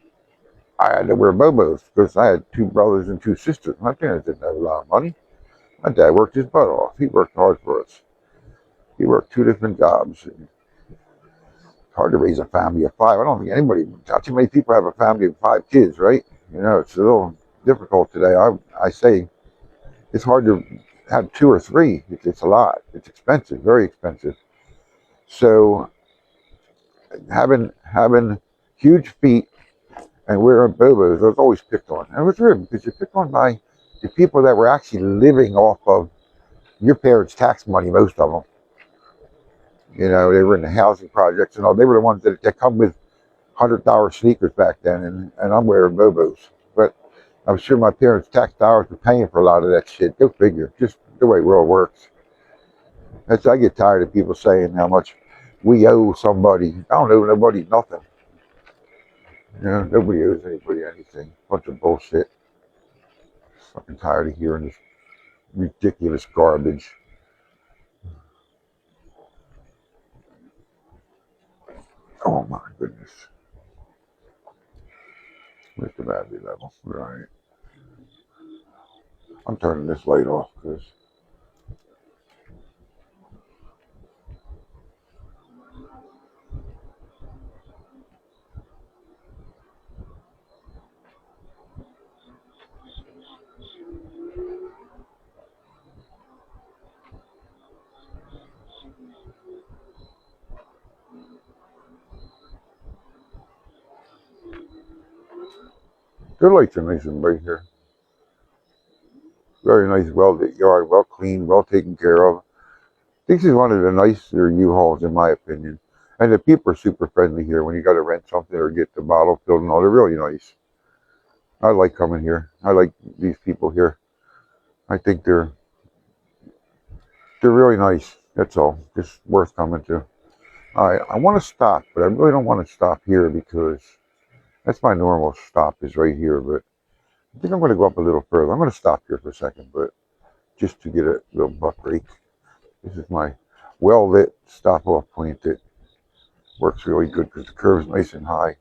I had to wear bobos because I had two brothers and two sisters. My parents didn't have a lot of money. My dad worked his butt off. He worked hard for us. He worked two different jobs. It's hard to raise a family of five. I don't think not too many people have a family of 5 kids, right? You know, it's a little difficult today. I say it's hard to have 2 or 3. It's a lot. It's expensive, very expensive. So having huge feet and wearing bobos, I was always picked on. And it was weird because you're picked on by the people that were actually living off of your parents' tax money, most of them. You know, they were in the housing projects and all. They were the ones that come with $100 sneakers back then, and I'm wearing bobos. But I'm sure my parents' tax dollars were paying for a lot of that shit. Go figure. Just the way the world works. I get tired of people saying how much we owe somebody. I don't owe nobody nothing. You know, nobody owes anybody anything. Bunch of bullshit. Fucking tired of hearing this ridiculous garbage. Oh my goodness. Where's the battery level? Right. I'm turning this light off because the lights are nice and bright here. Very nice, well-lit yard, well cleaned, well taken care of. This is one of the nicer U-Hauls in my opinion. And the people are super friendly here when you got to rent something or get the bottle filled and all. They're really nice. I like coming here. I like these people here. I think they're really nice. That's all. Just worth coming to. I want to stop, but I really don't want to stop here because that's my normal stop is right here. But I think I'm going to go up a little further. I'm going to stop here for a second, but just to get a little butt break. This is my well-lit stop-off point that works really good because the curve's nice and high.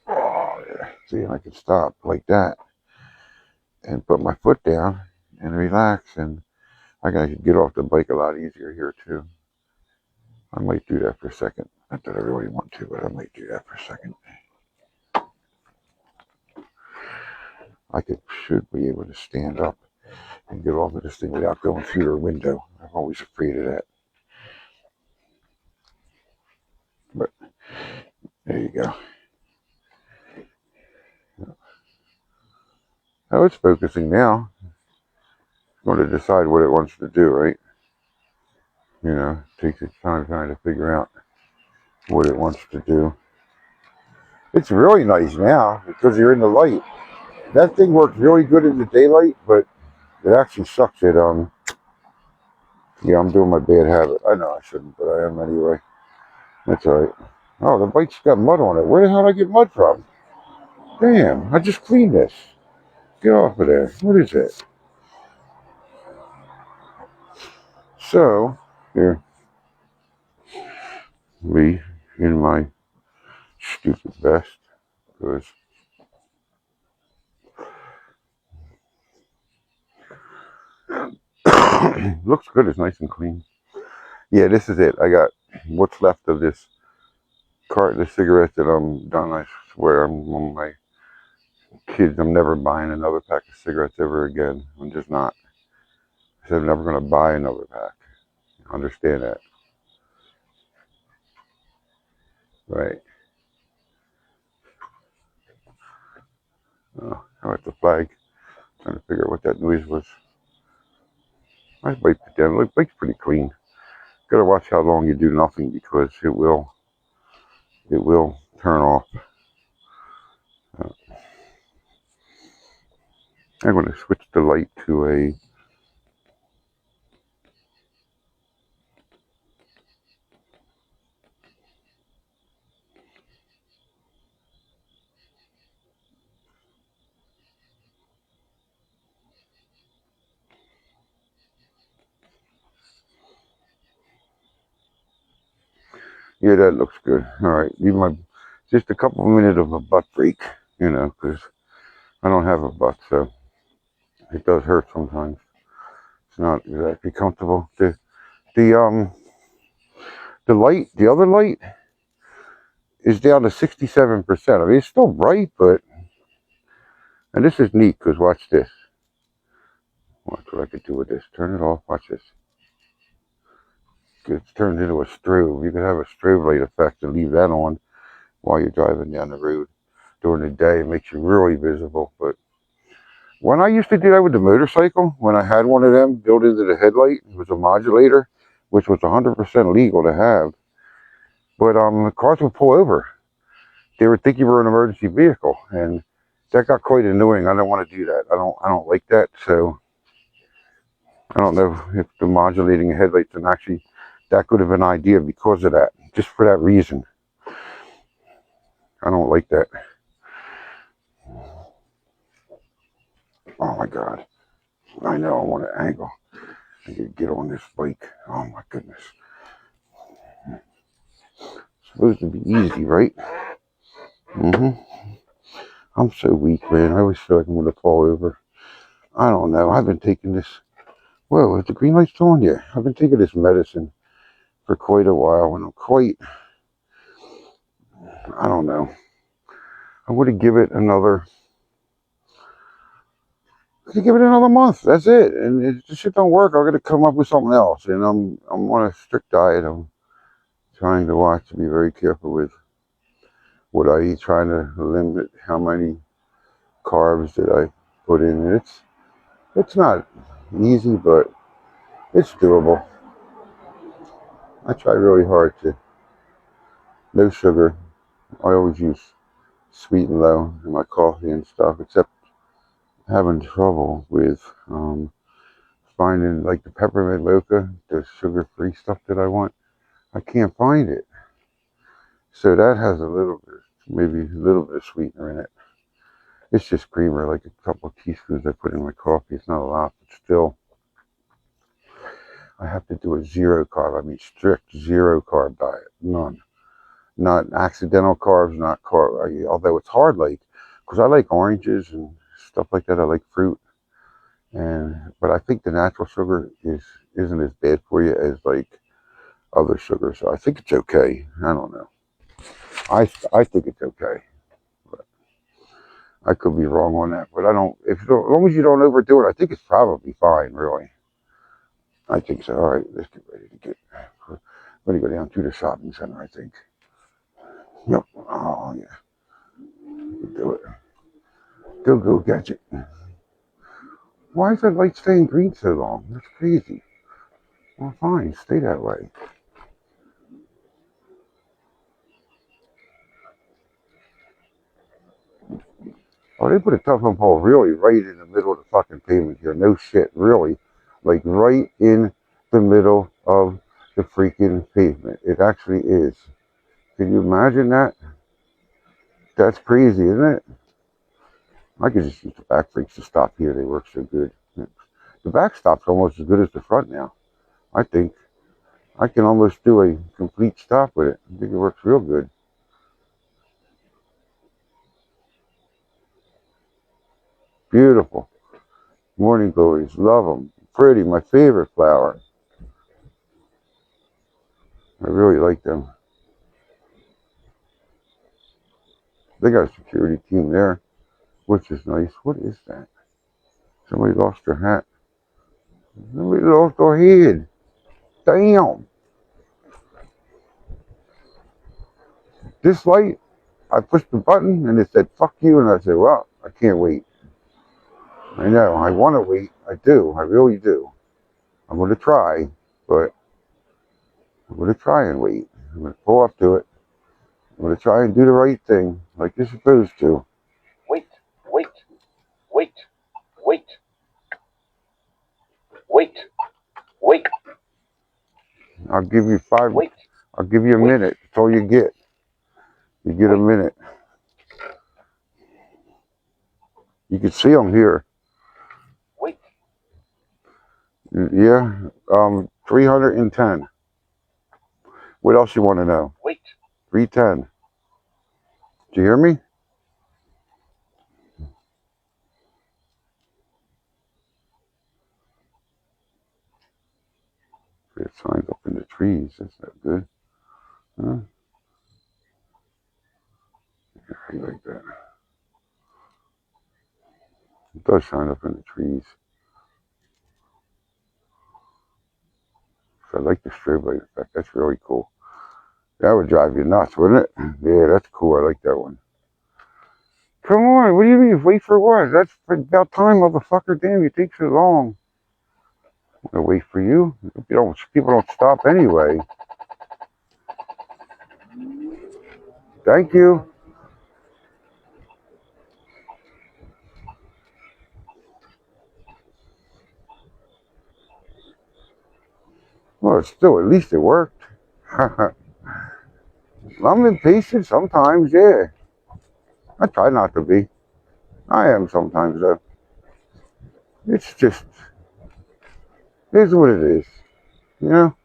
Oh, yeah. See, I can stop like that and put my foot down and relax, and I can get off the bike a lot easier here too. I might do that for a second. Not that I really want to, but I might do that for a second. Should be able to stand up and get off of this thing without going through the window. I'm always afraid of that. But there you go. Oh, it's focusing now. It's going to decide what it wants to do, right? You know, it takes its time trying to figure out what it wants to do. It's really nice now because you're in the light. That thing works really good in the daylight, but it actually sucks at yeah, I'm doing my bad habit. I know I shouldn't, but I am anyway. That's alright. Oh, the bike's got mud on it. Where the hell did I get mud from? Damn, I just cleaned this. Get off of there. What is it? So, here, me in my stupid vest, because looks good. It's nice and clean. Yeah, this is it. I got what's left of this carton of cigarettes that I'm done. I swear I'm on my kids. I'm never buying another pack of cigarettes ever again. I'm just not. I said I'm never going to buy another pack. Understand that. Right. How about the flag? Trying to figure out what that noise was. I might put down. The bike's pretty clean. Gotta watch how long you do nothing because it will turn off. I'm going to switch the light to a yeah, that looks good. All right, just a couple of minutes of a butt break, you know, because I don't have a butt, so it does hurt sometimes. It's not exactly comfortable. The the light, the other light, is down to 67%. I mean, it's still bright, but and this is neat because watch this. Watch what I could do with this. Turn it off. Watch this. It's turned into a strobe. You could have a strobe light effect and leave that on while you're driving down the road during the day. It makes you really visible. But when I used to do that with the motorcycle, when I had one of them built into the headlight, it was a modulator, which was 100% legal to have. But the cars would pull over. They would think you were an emergency vehicle, and that got quite annoying. I don't want to do that. I don't like that. So I don't know if the modulating headlights and actually that good of an idea because of that. Just for that reason. I don't like that. Oh my God. I know I want to angle. I can get on this bike. Oh my goodness. It's supposed to be easy, right? I'm so weak, man. I always feel like I'm going to fall over. I don't know. I've been taking this. Whoa, is the green light still on? Yeah. I've been taking this medicine for quite a while, and I don't know. I would give it another month. That's it. And if this shit don't work, I'm gonna come up with something else. And I'm on a strict diet. I'm trying to watch to be very careful with what I eat, trying to limit how many carbs that I put in. And it's not easy, but it's doable. I try really hard to no sugar. I always use sweet and low in my coffee and stuff, except having trouble with finding like the peppermint mocha, the sugar-free stuff that I want. I can't find it. So that has a little bit, maybe a little bit of sweetener in it. It's just creamer, like a couple of teaspoons I put in my coffee. It's not a lot, but still, I have to do a zero carb. I mean, strict zero carb diet. None. Not accidental carbs, not carb. Although it's hard, like, because I like oranges and stuff like that. I like fruit, but I think the natural sugar isn't as bad for you as like other sugars. So I think it's okay. I don't know. I think it's okay. But I could be wrong on that, but I don't. As long as you don't overdo it, I think it's probably fine. Really, I think so. All right, let's get ready to get. I'm gonna go down to the shopping center. I think. Yep. Oh yeah. Do it. Go gadget. Why is that light staying green so long? That's crazy. Well, fine. Stay that way. Oh, they put a telephone pole really right in the middle of the fucking pavement here. No shit, really. Like right in the middle of the freaking pavement. It actually is. Can you imagine that? That's crazy, isn't it? I could just use the back brakes to stop here. They work so good. The back stop's almost as good as the front now. I think. I can almost do a complete stop with it. I think it works real good. Beautiful. Morning glories. Love them. Pretty. My favorite flower. I really like them. They got a security team there, which is nice. What is that? Somebody lost their hat. Somebody lost their head. Damn. This light, I pushed the button and it said, fuck you. And I said, well, I can't wait. I know. I want to wait. I do. I really do. I'm going to try, but I'm going to try and wait. I'm going to pull up to it. I'm going to try and do the right thing like you're supposed to. Wait, wait, wait, wait, wait, wait. I'll give you Wait. I'll give you a minute. That's all you get. You get a minute. You can see them here. Wait. Yeah, 310. What else you want to know? Wait. 310. Do you hear me? It signs up in the trees. That's not good. Huh? Yeah, like that. It does shine up in the trees. So I like the strobe light effect. That's really cool. That would drive you nuts, wouldn't it? Yeah, that's cool. I like that one. Come on, what do you mean? Wait for what? That's about time, motherfucker. Damn, you take so long. I'm gonna wait for you. People don't stop anyway. Thank you. Well, still, at least it worked. I'm impatient sometimes, yeah. I try not to be. I am sometimes, though. It's just, here's what it is, you know?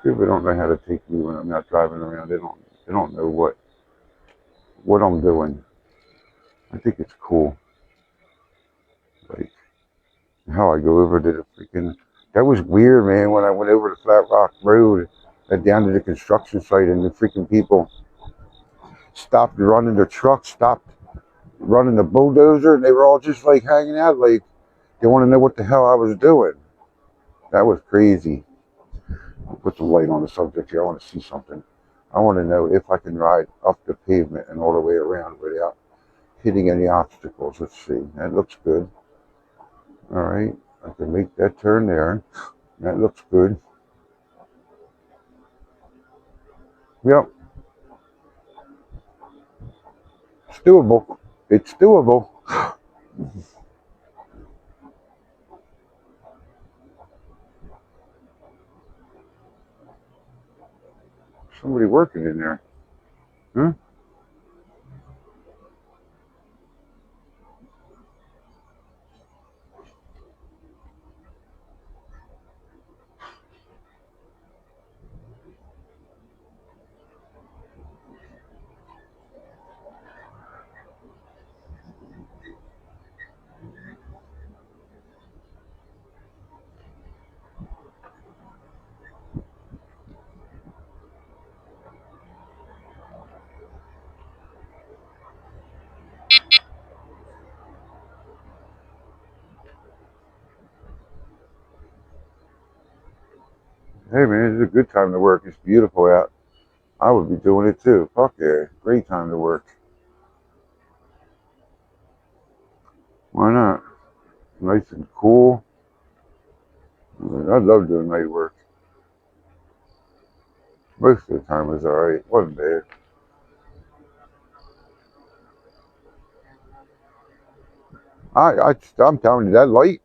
People don't know how to take me when I'm not driving around. They don't know what I'm doing. I think it's cool. Like, how I go over to the freaking, that was weird, man, when I went over to Flat Rock Road down to the construction site and the freaking people stopped running their trucks, stopped running the bulldozer, and they were all just like hanging out, like they want to know what the hell I was doing. That was crazy. I'll put some light on the subject here. I want to see something. I want to know if I can ride up the pavement and all the way around without hitting any obstacles. Let's see. That looks good. All right. I can make that turn there. That looks good. Yep. doable. It's doable. Somebody working in there. Huh? Hey man, it's a good time to work. It's beautiful out. I would be doing it too. Fuck yeah. Great time to work. Why not? Nice and cool. I love doing night work. Most of the time it was alright. Wasn't bad. I'm telling you, that light,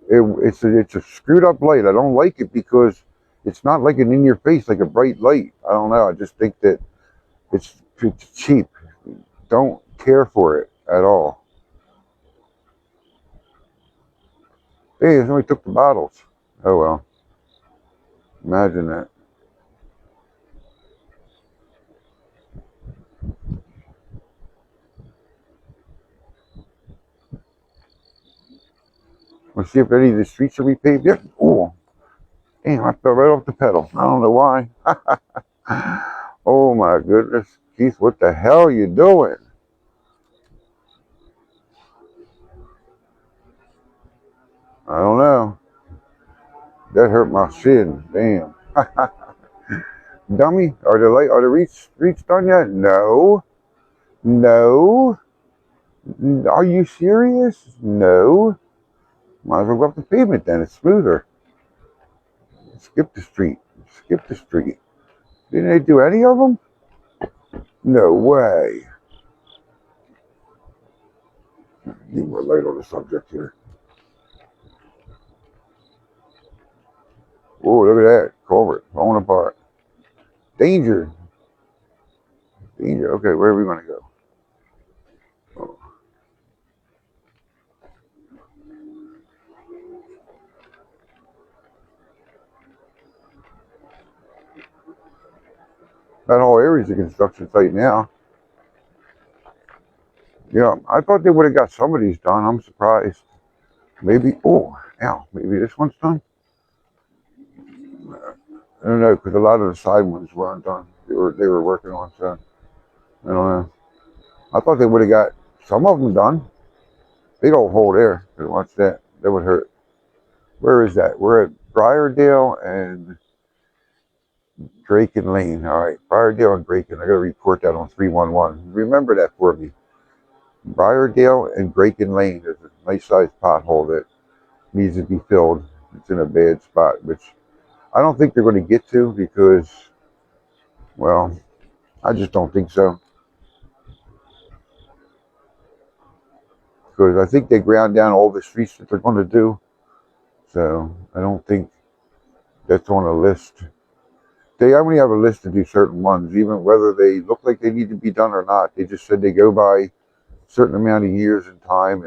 it's a screwed up light. I don't like it because it's not like an in your face, like a bright light. I don't know. I just think that it's cheap. Don't care for it at all. Hey, somebody took the bottles. Oh well. Imagine that. Let's see if any of the streets are repaved yet. Oh, damn, I fell right off the pedal. I don't know why. Oh my goodness. Keith, what the hell are you doing? I don't know. That hurt my shin. Damn. Dummy, are the streets done yet? No. No. Are you serious? No. Might as well go up the pavement then. It's smoother. Skip the street. Skip the street. Didn't they do any of them? No way. Need more light on the subject here. Oh, look at that. Culvert falling apart. Danger. Danger. Okay, where are we going to go? Oh. That whole area's a construction site now. Yeah, I thought they would have got some of these done. I'm surprised. Maybe, oh, now, maybe this one's done? I don't know, because a lot of the side ones weren't done. They were working on, so I don't know. I thought they would have got some of them done. Big old hole there. Watch that. That would hurt. Where is that? We're at Briardale and Drake and Lane. All right, Briardale and Drake, and I got to report that on 311. Remember that for me. Briardale and Drake and Lane is a nice sized pothole that needs to be filled. It's in a bad spot, which I don't think they're going to get to because, well, I just don't think so. Because I think they ground down all the streets that they're going to do. So I don't think that's on a list. They only have a list to do certain ones, even whether they look like they need to be done or not. They just said they go by a certain amount of years and time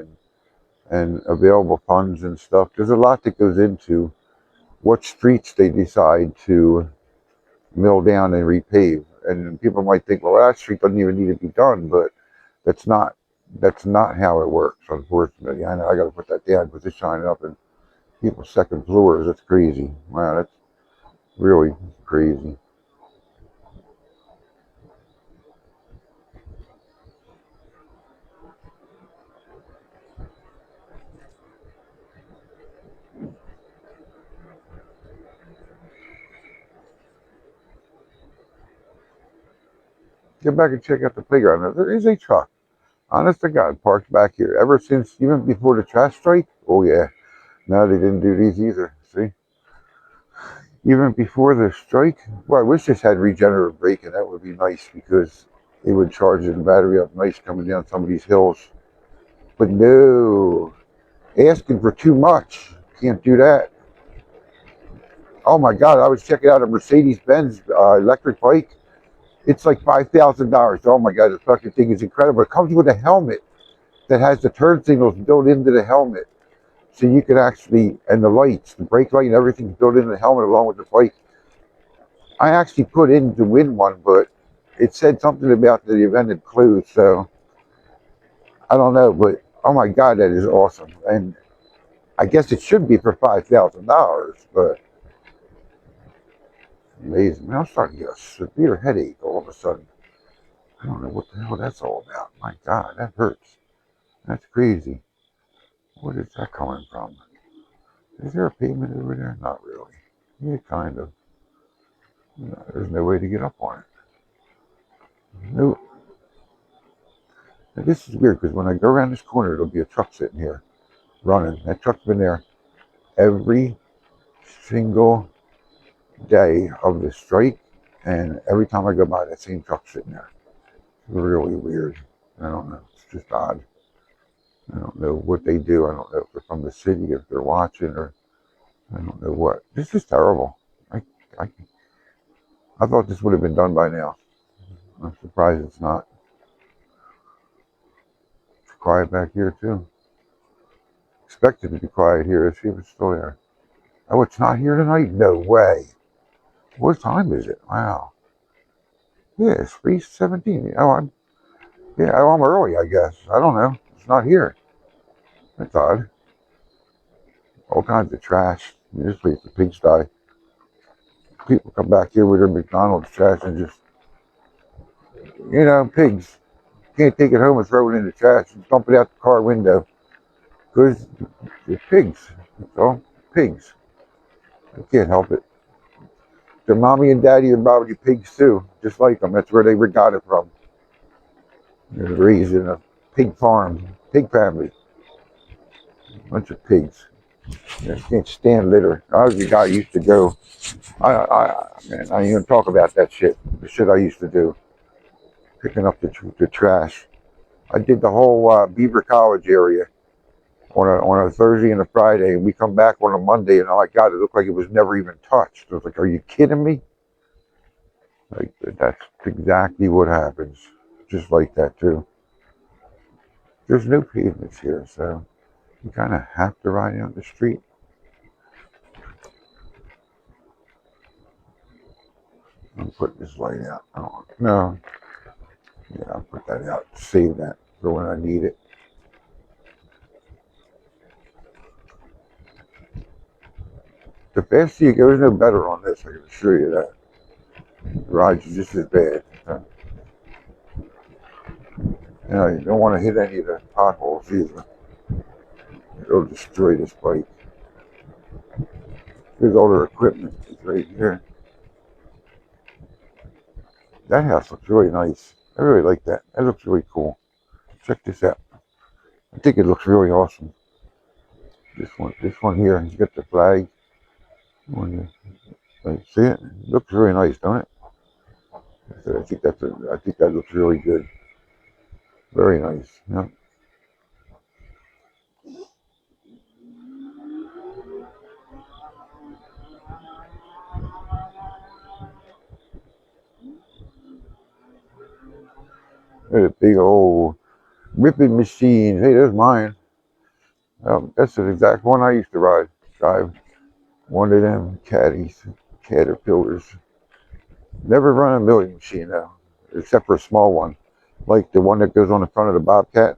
and available funds and stuff. There's a lot that goes into what streets they decide to mill down and repave. And people might think, well, that street doesn't even need to be done, but that's not how it works, unfortunately. I know I got to put that down because it's shining up in people's second floors. That's crazy. Wow, that's really crazy. Get back and check out the playground. There is a truck, honest to God, parked back here. Ever since, even before the trash strike. Oh yeah. No, they didn't do these either. See? Even before the strike. Well, I wish this had regenerative braking. That would be nice because it would charge the battery up nice coming down some of these hills. But no, asking for too much. Can't do that. Oh my God, I was checking out a Mercedes-Benz electric bike. It's like $5,000. Oh my God, the fucking thing is incredible. It comes with a helmet that has the turn signals built into the helmet. So you could actually, and the lights, the brake light and everything's built into the helmet along with the bike. I actually put in to win one, but it said something about the event had closed, so I don't know, but oh my God, that is awesome. And I guess it should be for $5,000, but amazing. I'm starting to get a severe headache all of a sudden. I don't know what the hell that's all about. My God, that hurts. That's crazy. What is that coming from? Is there a pavement over there? Not really. Yeah, kind of. No, there's no way to get up on it. Nope. Now, this is weird because when I go around this corner, there'll be a truck sitting here running. That truck's been there every single day of the strike, and every time I go by, that same truck's sitting there. It's really weird. I don't know. It's just odd. I don't know what they do. I don't know if they're from the city, if they're watching, or I don't know what. This is terrible. I, I thought this would have been done by now. I'm surprised it's not. It's quiet back here too. Expected to be quiet here. Let's see if it's still there. Oh, it's not here tonight? No way. What time is it? Wow. Yeah, it's 3:17. I'm early, I guess. I don't know. It's not here. That's odd. All kinds of trash. This place is a pigsty. People come back here with their McDonald's trash and just, pigs. Can't take it home and throw it in the trash and dump it out the car window. Because it's pigs. So, pigs. I can't help it. Their mommy and daddy are probably pigs too, just like them. That's where they got it from. They're raised in a pig farm, pig family. Bunch of pigs. I can't stand litter. I was the guy who used to go. Man, I ain't even talk about that shit. The shit I used to do, picking up the trash. I did the whole Beaver College area on a Thursday and a Friday, and we come back on a Monday, and oh my God, it looked like it was never even touched. I was like, are you kidding me? Like, that's exactly what happens. Just like that too. There's no pavements here, so you kind of have to ride down the street. I'm putting this light out. Oh, no. Yeah, I'll put that out. Save that for when I need it. The faster you go, there's no better on this. I can assure you that. The rides are just as bad. You don't want to hit any of the potholes either. It'll destroy this bike. Here's all their equipment. It's right here. That house looks really nice. I really like that. That looks really cool. Check this out. I think it looks really awesome. This one here. You got the flag. See it? It looks really nice, don't it? I think that looks really good. Very nice. Yeah. There's a big old ripping machine. Hey, there's mine. That's the exact one I used to drive. One of them Caterpillars. Never run a milling machine though, except for a small one, like the one that goes on the front of the Bobcat.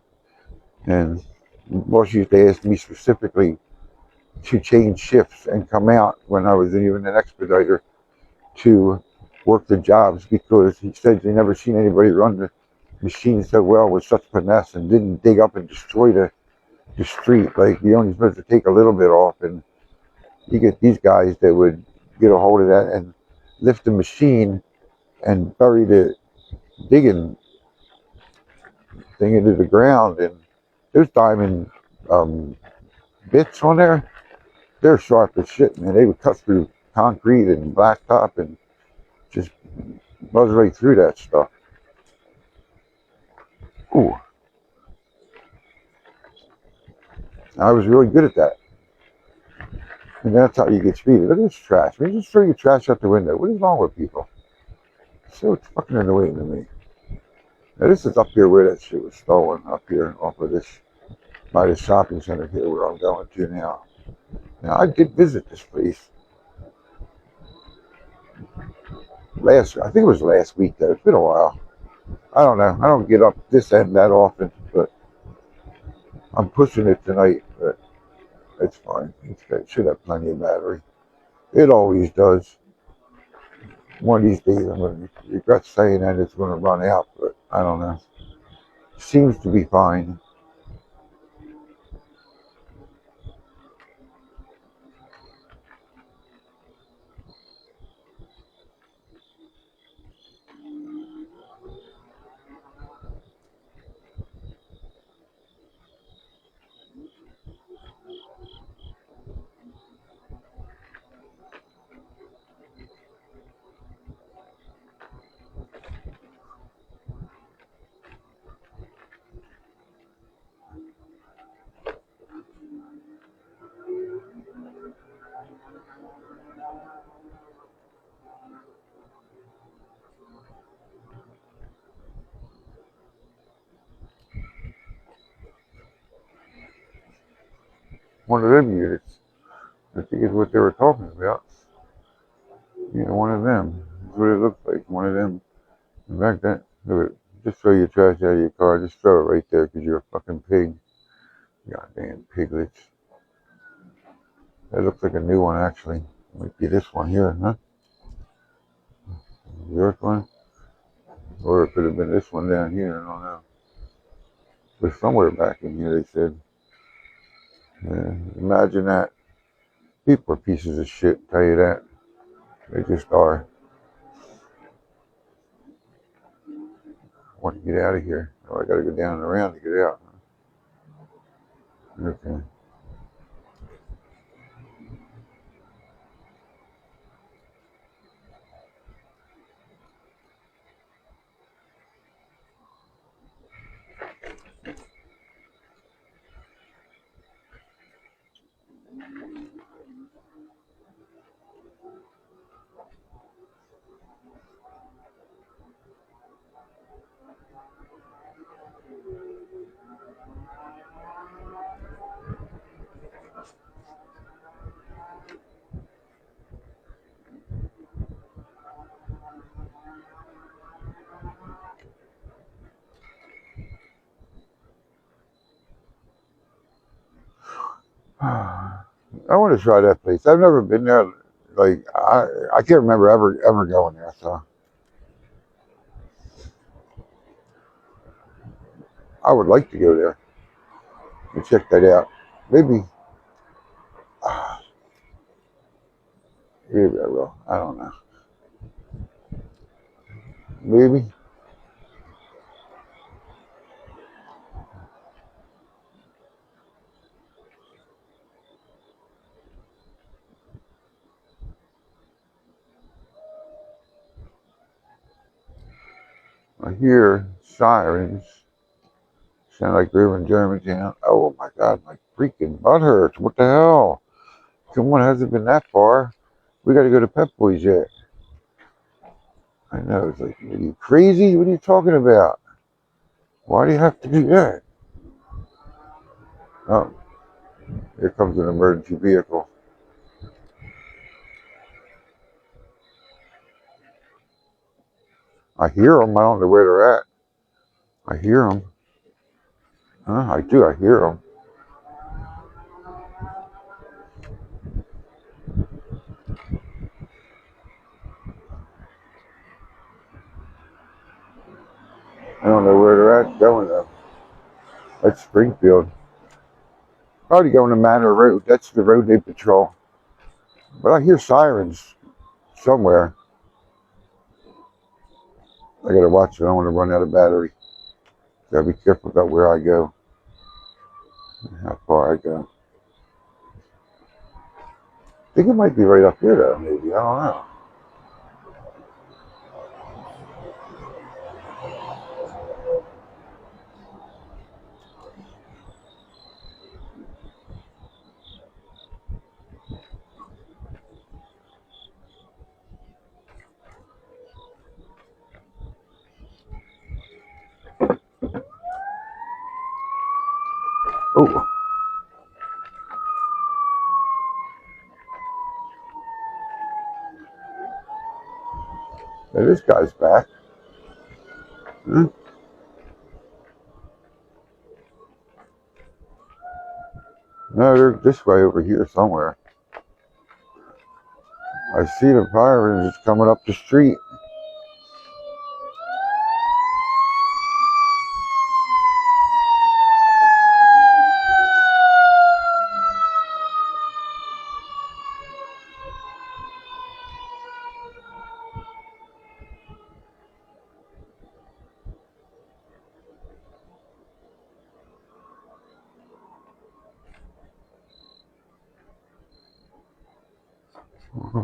And boss used to ask me specifically to change shifts and come out when I was even an expediter to work the jobs, because he said he never seen anybody run the machine so well with such finesse and didn't dig up and destroy the street. Like, you're only supposed to take a little bit off, and you get these guys that would get a hold of that and lift the machine and bury the digging thing into the ground. And those diamond bits on there, they're sharp as shit, man. They would cut through concrete and blacktop and just buzz right through that stuff. Ooh, I was really good at that. And that's how you get speeded. Look at this trash. Man, just throw your trash out the window. What is wrong with people? So fucking annoying to me. Now this is up here where that shit was stolen. Up here off of this, by the shopping center here where I'm going to now. Now I did visit this place I think it was last week though. It's been a while. I don't know. I don't get up this end that often, but I'm pushing it tonight. But it's fine. It should have plenty of battery. It always does. One of these days I'm going to regret saying that it's going to run out, but I don't know. Seems to be fine. One of them units. I think is what they were talking about. You know, one of them. That's what it looks like. One of them. In fact, look, just throw your trash out of your car. Just throw it right there because you're a fucking pig. Goddamn piglets. That looks like a new one, actually. Might be this one here, huh? Yours one? Or it could have been this one down here. I don't know. But somewhere back in here, they said. Yeah, imagine that. People are pieces of shit, tell you that. They just are. I want to get out of here. Oh, I gotta go down and around to get out. Okay. I want to try that place. I've never been there. Like I can't remember ever going there. So I would like to go there and check that out. Maybe, maybe I will. I don't know. Maybe. I hear sirens. Sound like we were in Germantown. Oh my God, my freaking butt hurts. What the hell? Come on, hasn't been that far. We got to go to Pep Boys yet. I know. It's like, are you crazy? What are you talking about? Why do you have to do that? Oh, here comes an emergency vehicle. I hear them. I don't know where they're at. I hear them. Huh? I do. I hear them. I don't know where they're at going though. That's Springfield. Probably going to Manor Road. That's the road they patrol. But I hear sirens somewhere. I gotta watch it. I don't want to run out of battery. Gotta be careful about where I go, how far I go. I think it might be right up here though, maybe. I don't know. Oh, yeah, this guy's back. Huh? No, they're this way over here somewhere. I see the fire just coming up the street.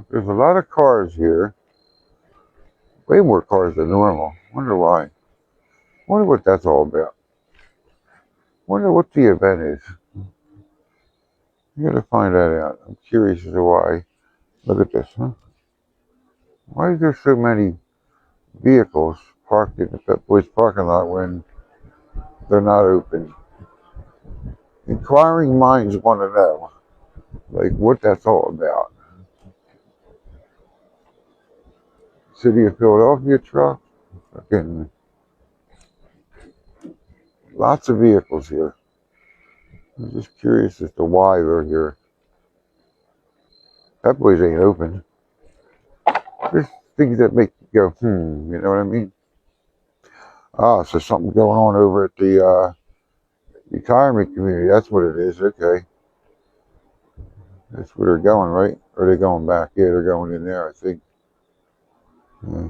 There's a lot of cars here. Way more cars than normal. Wonder why. Wonder what that's all about. Wonder what the event is. You gotta find that out. I'm curious as to why. Look at this, huh? Why is there so many vehicles parked in the Pep Boys parking lot when they're not open? Inquiring minds want to know, like, what that's all about. City of Philadelphia truck. Fucking lots of vehicles here. I'm just curious as to why they're here. Pep Boys ain't open. There's things that make you go, you know what I mean? Ah, so something going on over at the retirement community. That's what it is. Okay. That's where they're going, right? Or are they going back? Yeah, they're going in there, I think. Yeah.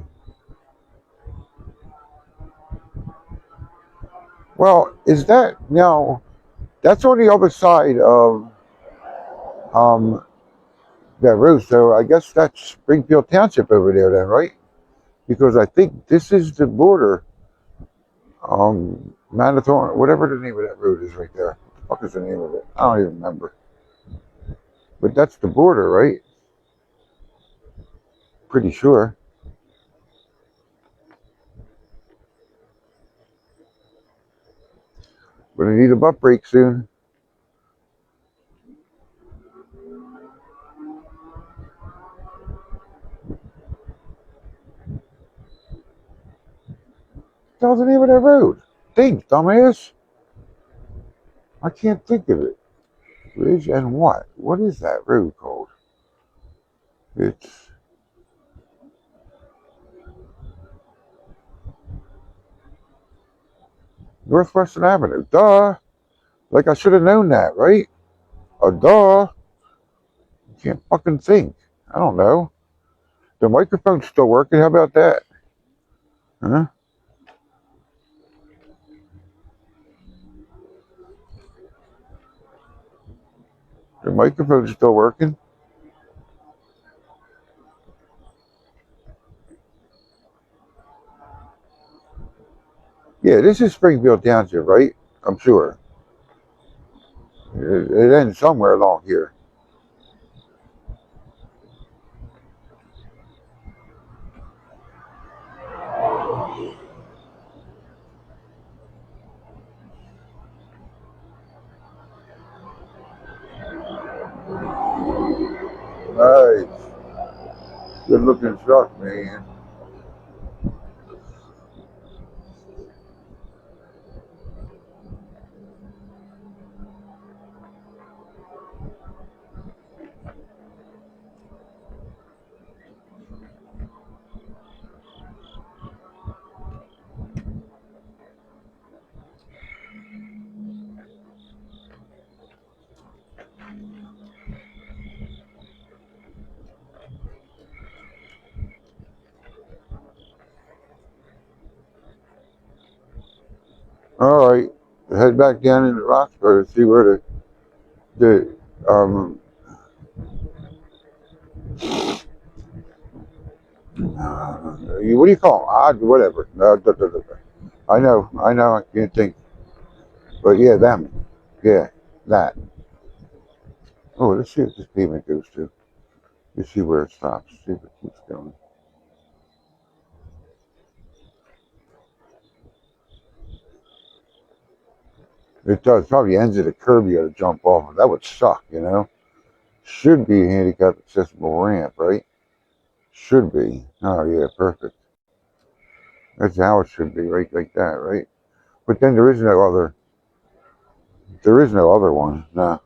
Well, is that now? That's on the other side of um, that road. So I guess that's Springfield Township over there, then, right? Because I think this is the border. Manathon, whatever the name of that road is, right there. What the fuck is the name of it? I don't even remember. But that's the border, right? Pretty sure. But I need a butt break soon. What the hell's the name of that road? Think, dumbass. I can't think of it. Ridge and what? What is that road called? It's Northwestern Avenue. Duh. Like I should have known that, right? Duh. Can't fucking think. I don't know. The microphone's still working. How about that? Huh? The microphone's still working. Yeah, this is Springfield Township, right? I'm sure. It ends somewhere along here. Nice. Good looking truck, man. All right. Head back down into Roxbury to see where the what do you call them? Odd, whatever. I know, I can't think. But yeah, them. Yeah, that. Oh, let's see what this pavement goes to. Let's see where it stops. See if it keeps going. It does. Probably ends at a curb you got to jump off of. That would suck, you know. Should be a handicap accessible ramp, right? Should be. Oh yeah, perfect. That's how it should be, right? Like that, right? But then there is no other. There is no other one. Nah.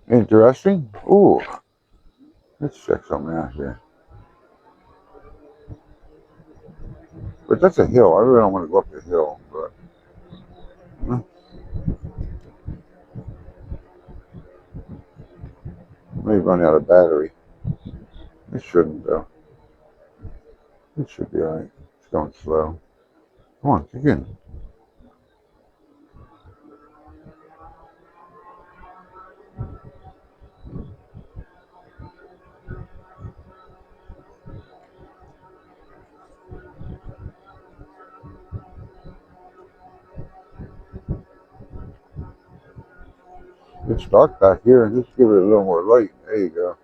Interesting. Ooh, let's check something out here. But that's a hill. I really don't want to go up the hill, but may run out of battery. It shouldn't though. It should be alright. It's going slow. Come on, kick in. It's dark back here. Just give it a little more light. There you go.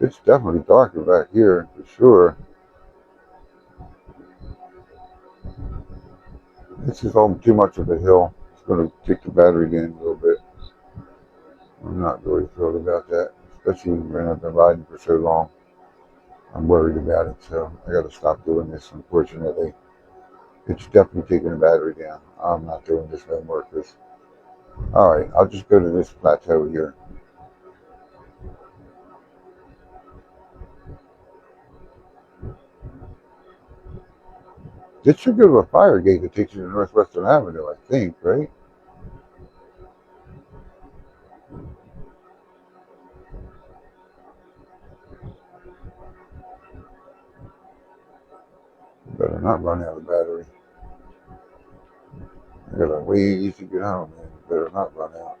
It's definitely darker back here for sure. This is all too much of a hill. It's going to take the battery down a little bit. I'm not really thrilled about that, especially when I've been riding for so long. I'm worried about it, so I got to stop doing this. Unfortunately, it's definitely taking the battery down. I'm not doing this no more. All right, I'll just go to this plateau here. This should go to a fire gate that takes you to Northwestern Avenue, I think, right? Better not run out of battery. I got a ways to get home, man. Better not run out.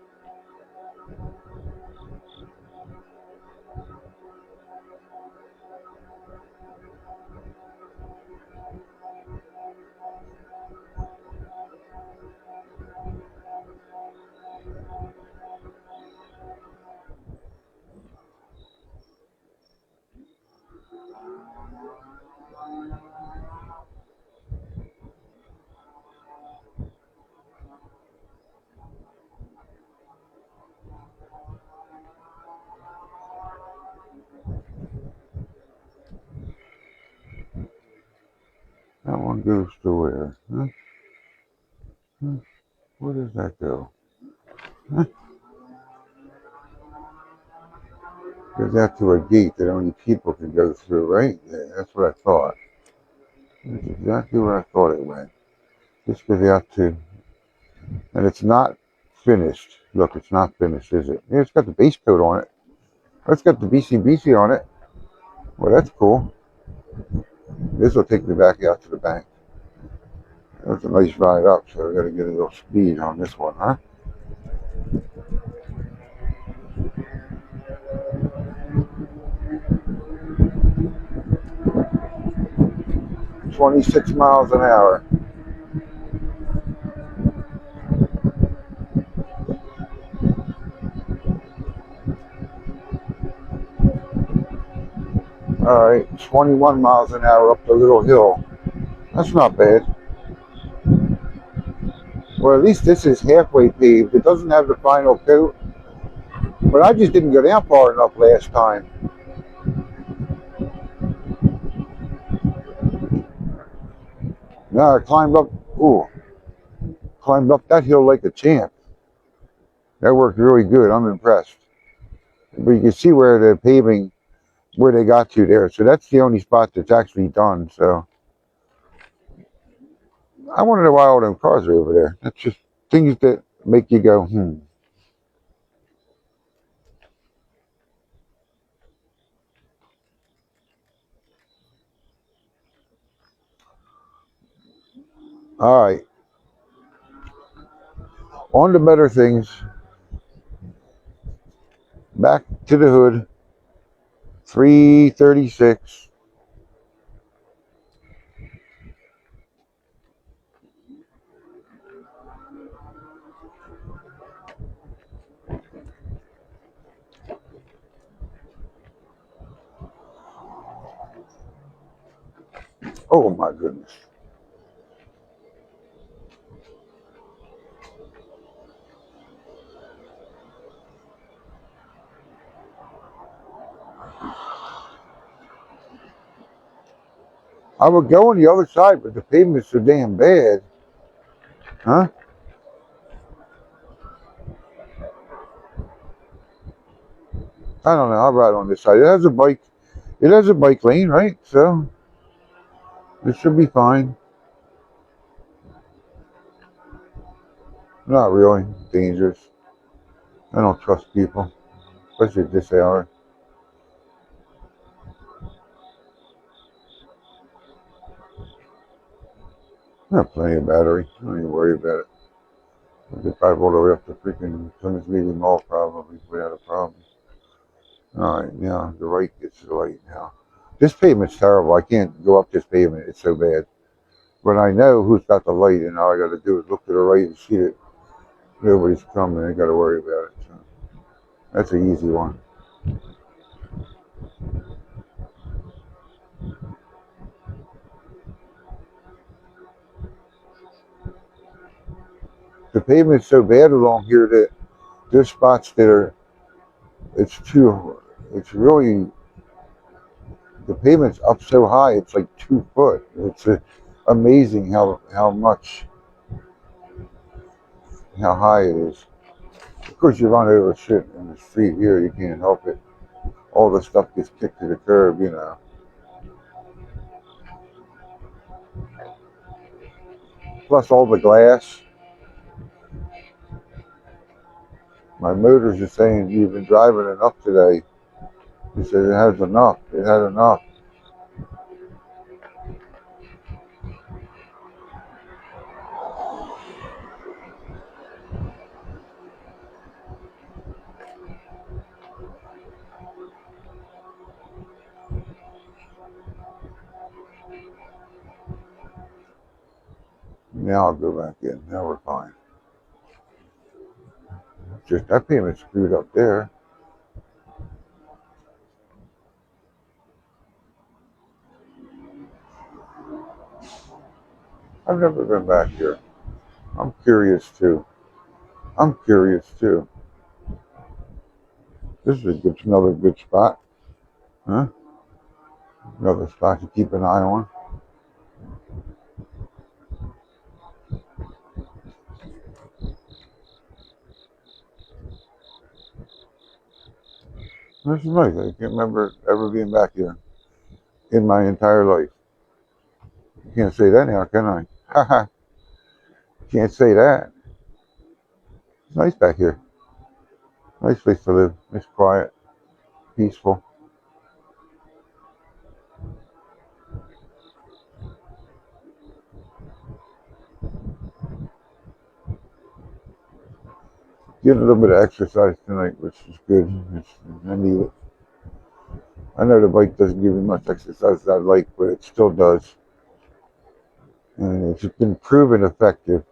That one goes to where? Huh? Huh? Where does that go? Huh? Goes out to a gate that only people can go through, right? Yeah, that's what I thought. That's exactly where I thought it went. This goes out to, and it's not finished. Look, it's not finished, is it? Yeah, it's got the base coat on it. Oh, it's got the BCBC on it. Well, that's cool. This will take me back out to the bank. That's a nice ride up, so I got to get a little speed on this one, huh? 26 miles an hour. All right, 21 miles an hour up the little hill. That's not bad. Well, at least this is halfway paved. It doesn't have the final coat, but I just didn't go down far enough last time. Now I climbed up that hill like a champ. That worked really good. I'm impressed. But you can see where the paving, where they got to there. So that's the only spot that's actually done. So I want to know why all them cars are over there. That's just things that make you go, hmm. All right. On to better things. Back to the hood. 336. Oh my goodness. I would go on the other side, but the pavement's so damn bad. Huh? I don't know. I'll ride on this side. It has a bike lane, right? So it should be fine. Not really dangerous. I don't trust people, especially at this hour. I have plenty of battery. I don't even worry about it. I could drive all the way up to freaking Plymouth Meeting Mall probably without a problem. Alright, now the right gets to the light now. This pavement's terrible. I can't go up this pavement. It's so bad. But I know who's got the light, and all I got to do is look to the right and see that nobody's coming. I got to worry about it. So that's an easy one. The pavement's so bad along here that there's spots that are, it's really, the pavement's up so high, it's like 2 foot. It's amazing how high it is. Of course, you run over shit in the street here, you can't help it. All the stuff gets kicked to the curb, you know. Plus all the glass. My motor's just saying, you've been driving enough today. He said, it has enough. It had enough. Now I'll go back in. Now we're fine. Just that payment's screwed up there. I've never been back here. I'm curious too. This is another good spot. Huh? Another spot to keep an eye on. This is nice. I can't remember ever being back here in my entire life. Can't say that now, can I? Haha. Can't say that. It's nice back here. Nice place to live. It's quiet, peaceful. Getting a little bit of exercise tonight, which is good. I need it. I know the bike doesn't give me much exercise as I'd like, but it still does. And it's been proven effective.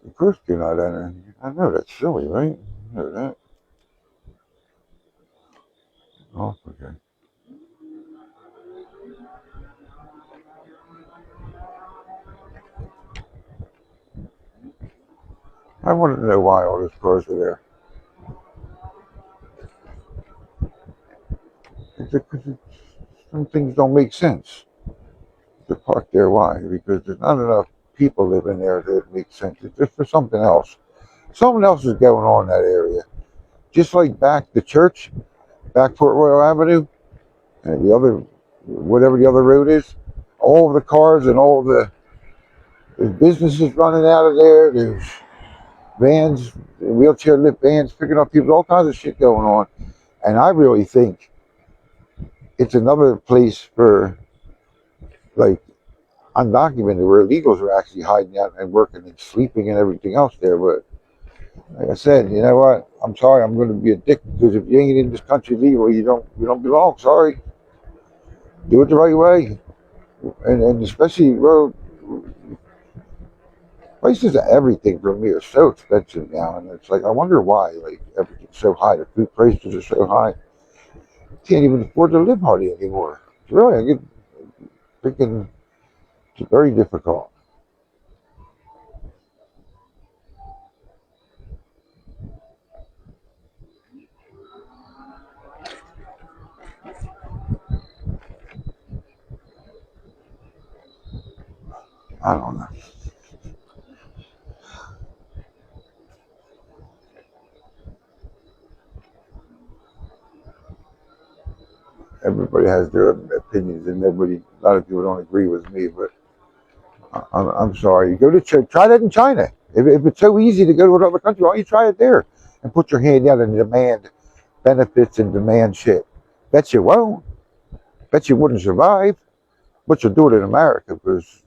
Of course you're not entering. I know that's silly, right? I know that. Oh, okay. I wanted to know why all those cars are there. Some things don't make sense to park there. Why? Because there's not enough people living there that it makes sense. It's just for something else. Something else is going on in that area. Just like back the church, back Port Royal Avenue, and the other, whatever the other road is, all of the cars and all the businesses running out of there. There's vans, wheelchair lift vans picking up people, all kinds of shit going on. And I really think it's another place for like undocumented where illegals are actually hiding out and working and sleeping and everything else there. But like I said, you know what? I'm sorry, I'm going to be a dick because if you ain't in this country legally, you don't belong. Sorry, do it the right way, and especially well, prices of everything for me are so expensive now, and it's like I wonder why. Like everything's so high, the food prices are so high. can't even afford to live hardly anymore. Really, I get thinking it's very difficult. I don't know. Everybody has their opinions, and a lot of people don't agree with me. But I'm sorry. Go to China. Try that in China. If it's so easy to go to another country, why don't you try it there and put your hand out and demand benefits and demand shit? Bet you won't. Bet you wouldn't survive. But you'll do it in America because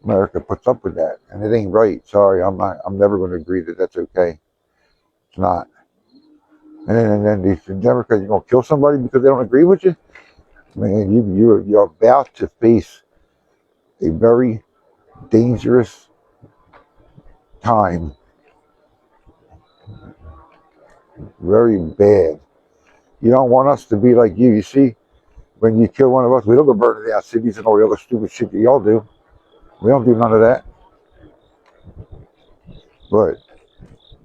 America puts up with that, and it ain't right. Sorry, I'm not. I'm never going to agree that that's okay. It's not. And then these Democrats, you're going to kill somebody because they don't agree with you. Man, you're about to face a very dangerous time, very bad. You don't want us to be like you. You see, when you kill one of us, we don't go burning down cities and all the other stupid shit that y'all do. We don't do none of that. But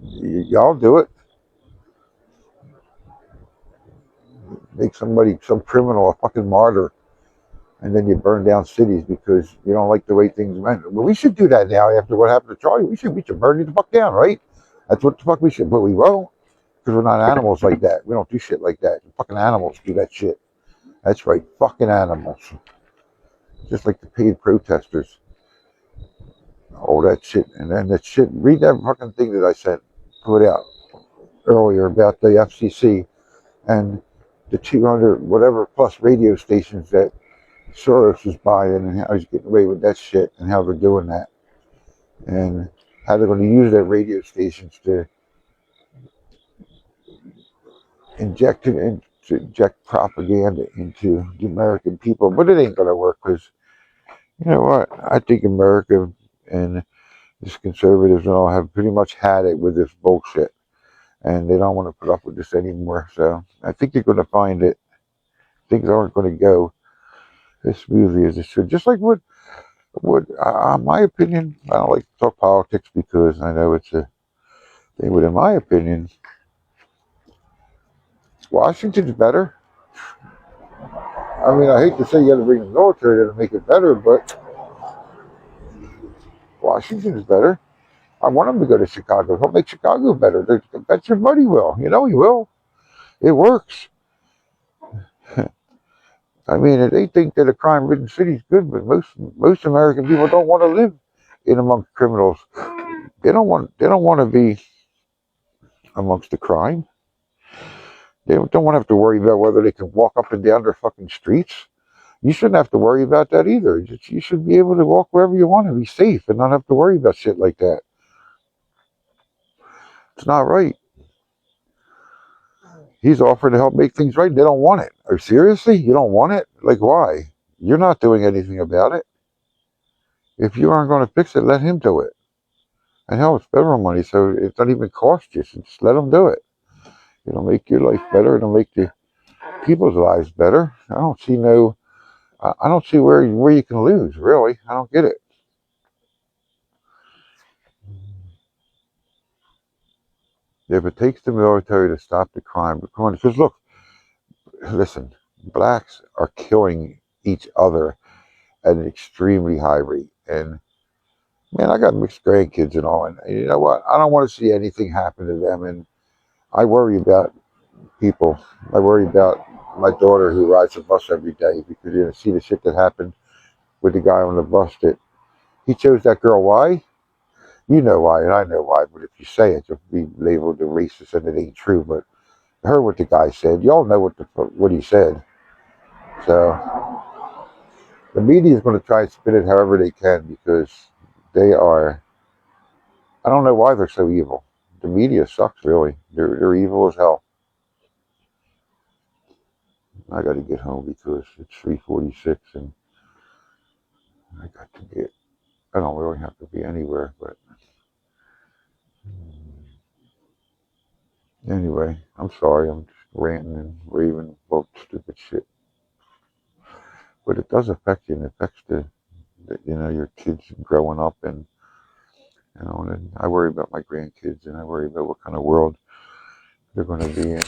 y'all do it. Make somebody, some criminal, a fucking martyr, and then you burn down cities because you don't like the way things went. Well, we should do that now after what happened to Charlie. We should burn you the fuck down, right? That's what the fuck we should. But we won't because we're not animals like that. We don't do shit like that. Fucking animals do that shit. That's right, fucking animals. Just like the paid protesters. All that shit. And then that shit, read that fucking thing that I sent, put out earlier about the FCC and the 200 whatever plus radio stations that Soros is buying and how he's getting away with that shit and how they're doing that. And how they're going to use their radio stations to inject propaganda into the American people. But it ain't going to work because, you know what? I think America and these conservatives and all have pretty much had it with this bullshit. And they don't want to put up with this anymore. So I think you're going to find that things aren't going to go as smoothly as it should. Just like my opinion, I don't like to talk politics because I know it's a thing, but in my opinion, Washington's better. I mean, I hate to say you got to bring the military there to make it better, but Washington's better. I want him to go to Chicago. He'll make Chicago better. That's your buddy will. You know he will. It works. I mean, they think that a crime-ridden city is good, but most American people don't want to live in amongst criminals. They don't want to be amongst the crime. They don't want to have to worry about whether they can walk up and down their fucking streets. You shouldn't have to worry about that either. You should be able to walk wherever you want and be safe and not have to worry about shit like that. It's not right. He's offered to help make things right. They don't want it. Or seriously, you don't want it? Like why? You're not doing anything about it. If you aren't going to fix it, let him do it. And hell, it's federal money, so it doesn't even cost you. So just let him do it. It'll make your life better. It'll make the people's lives better. I don't see where you can lose. Really, I don't get it. If it takes the military to stop the crime, because look, listen, blacks are killing each other at an extremely high rate, and man, I got mixed grandkids and all, and you know what? I don't want to see anything happen to them, and I worry about people. I worry about my daughter who rides the bus every day because you know, see the shit that happened with the guy on the bus that he chose that girl. Why? You know why, and I know why. But if you say it, you'll be labeled a racist, and it ain't true. But I heard what the guy said. Y'all know what he said. So the media is going to try and spin it however they can because they are. I don't know why they're so evil. The media sucks, really. They're evil as hell. I got to get home because it's 3:46 and I got to get. I don't really have to be anywhere, but Anyway, I'm sorry. I'm just ranting and raving about stupid shit. But it does affect you, and it affects your kids growing up, and I worry about my grandkids, and I worry about what kind of world they're going to be in.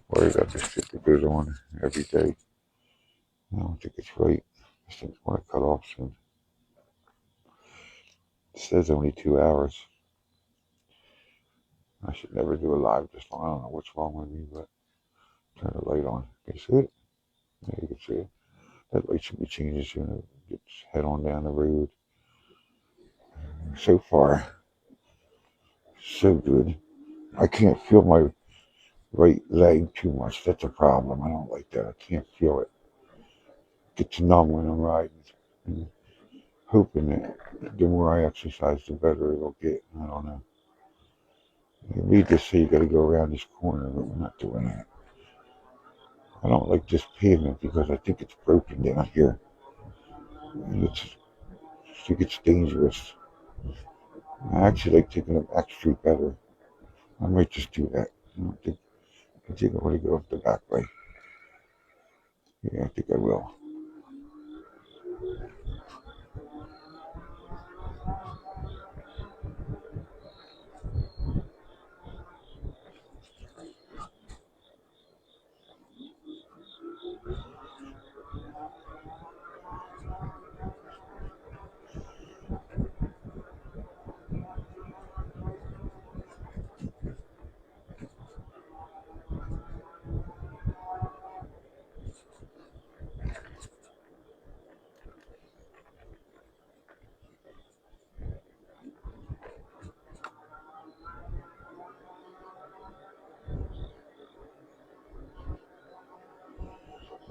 Worry about the shit that goes on every day. I don't think it's right. This thing's going to cut off soon. It says only 2 hours. I should never do a live this long. I don't know what's wrong with me, but turn the light on. Can you see it? Yeah, you can see it. That light should be changing soon. Let's head on down the road. So far, so good. I can't feel my right leg too much. That's a problem. I don't like that. I can't feel it. It gets numb when I'm riding. And hoping that the more I exercise, the better it'll get. I don't know. You need to say you got to go around this corner, but we're not doing that. I don't like this pavement because I think it's broken down here. And I think it's dangerous. I actually like taking the back street better. I might just do that. I think I want to go up the back way. Yeah, I think I will.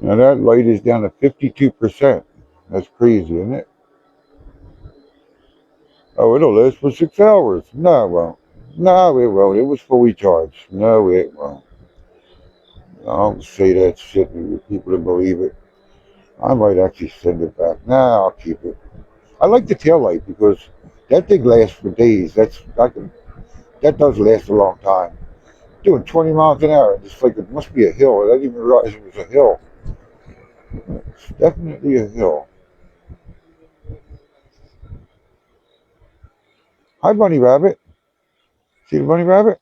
Now that light is down to 52%. That's crazy, isn't it? Oh, it'll last for 6 hours. No, it won't. No, it won't. It was fully charged. No, it won't. I don't say that shit to get people to believe it. I might actually send it back. Nah, I'll keep it. I like the tail light because that thing lasts for days. That does last a long time. Doing 20 miles an hour. It's like it must be a hill. I didn't even realize it was a hill. It's definitely a hill. Hi, bunny rabbit. See the bunny rabbit?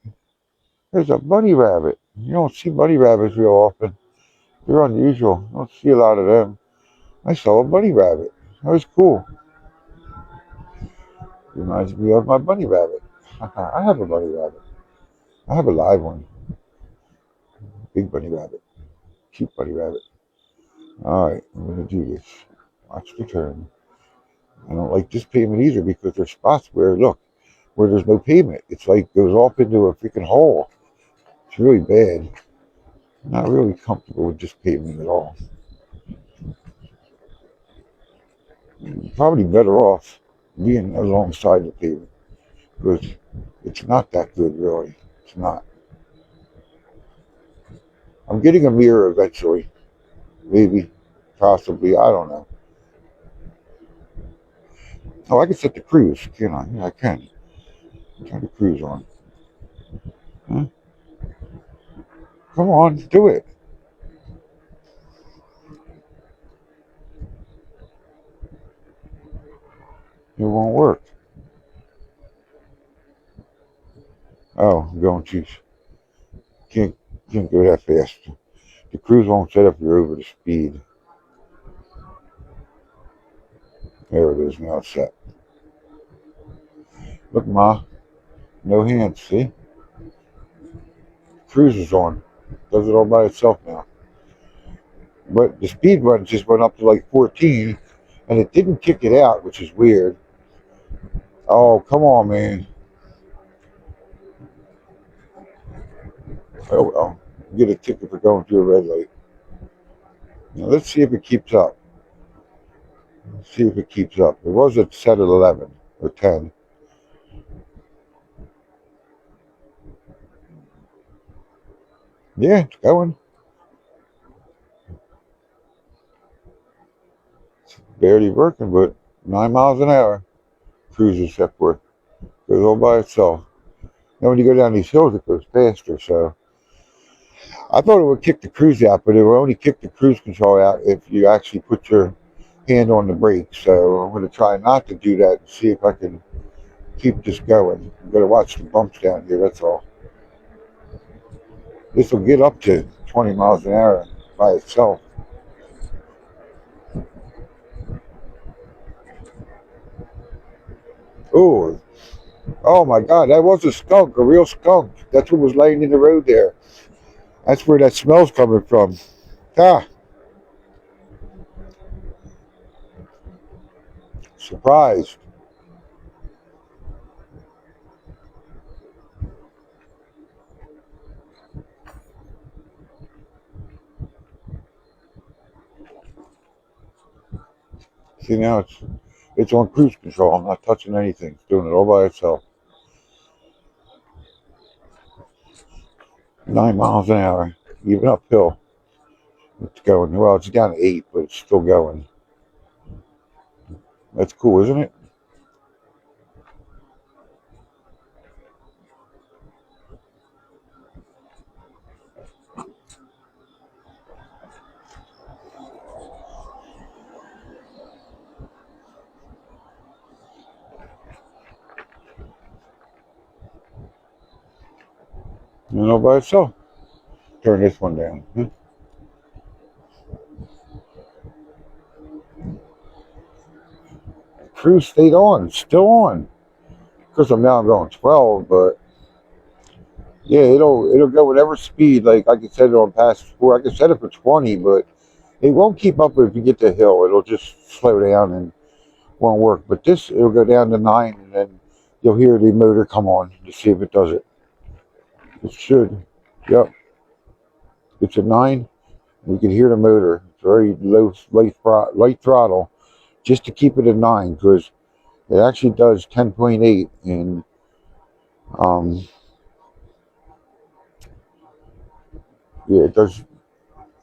There's a bunny rabbit. You don't see bunny rabbits real often. They're unusual. I don't see a lot of them. I saw a bunny rabbit. That was cool. Reminds me of my bunny rabbit. I have a bunny rabbit. I have a live one. Big bunny rabbit. Cute bunny rabbit. Alright, I'm going to do this. Watch the turn. I don't like this pavement either because there's spots where, look, where there's no pavement. It's like goes off into a freaking hole. It's really bad. I'm not really comfortable with this pavement at all. Probably better off being alongside the pavement because it's not that good, really. It's not. I'm getting a mirror eventually. Maybe. Possibly. I don't know. Oh, I can set the cruise, can I? Yeah, I can. Turn the cruise on. Huh? Come on, do it. It won't work. Oh, I'm going to. Can't, can't go that fast. The cruise won't set if you're over the speed. There it is. Now it's set. Look, Ma. No hands, see? Cruise is on. Does it all by itself now. But the speed button just went up to like 14, and it didn't kick it out, which is weird. Oh, come on, man. Oh, well. Get a ticket for going through a red light. Now, let's see if it keeps up. Let's see if it keeps up. It was at set at 11 or 10. Yeah, it's going. It's barely working, but 9 miles an hour. Cruise is set for. Goes all by itself. And when you go down these hills, it goes faster. So I thought it would kick the cruise out, but it will only kick the cruise control out if you actually put your hand on the brake. So I'm going to try not to do that and see if I can keep this going. I'm going to watch the bumps down here, that's all. This will get up to 20 miles an hour by itself. Oh, oh my God, that was a skunk, a real skunk. That's what was laying in the road there. That's where that smell's coming from. Ah, surprised. See, now it's on cruise control. I'm not touching anything. It's doing it all by itself. 9 miles an hour, even uphill. It's going. Well, it's down to 8, but it's still going. That's cool, isn't it? You know, by itself. Turn this one down. Cruise stayed on, still on. Of course, I'm going 12, but yeah, it'll go whatever speed. Like I can set it on past 4. I can set it for 20, but it won't keep up if you get to hill. It'll just slow down and won't work. But this, it'll go down to 9, and then you'll hear the motor come on to see if it does it. It should. Yep. It's a 9. You can hear the motor. It's very low, light throttle, just to keep it at 9, because it actually does 10.8 in yeah, it does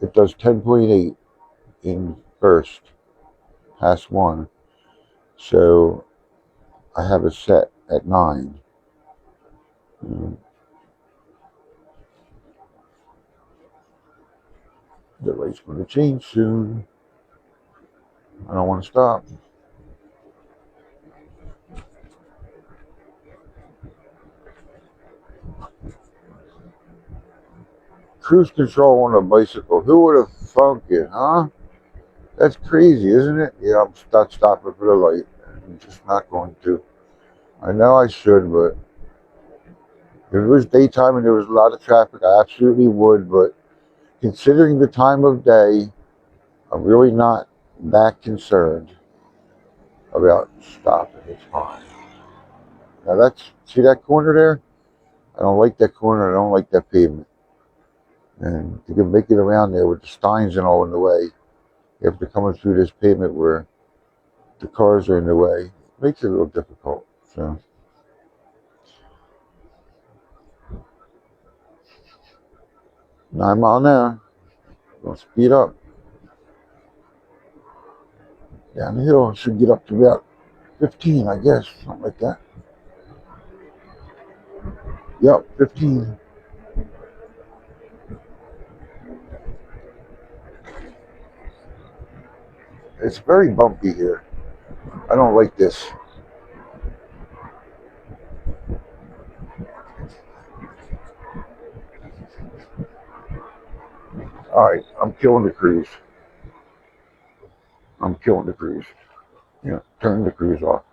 10.8 in first, past 1. So I have it set at 9. The light's going to change soon. I don't want to stop. Cruise control on a bicycle. Who would have thunk it, huh? That's crazy, isn't it? Yeah, I'm not stopping for the light. I'm just not going to. I know I should, but if it was daytime and there was a lot of traffic, I absolutely would. But considering the time of day, I'm really not that concerned about stopping. It's fine. Now see that corner there? I don't like that corner. I don't like that pavement. And you can make it around there with the steins and all in the way. After coming through this pavement where the cars are in the way, it makes it a little difficult. So 9 mile an hour. Gonna speed up. Down the hill, should get up to about 15, I guess, something like that. Yep, 15. It's very bumpy here. I don't like this. All right, I'm killing the cruise. I'm killing the cruise. Yeah, turn the cruise off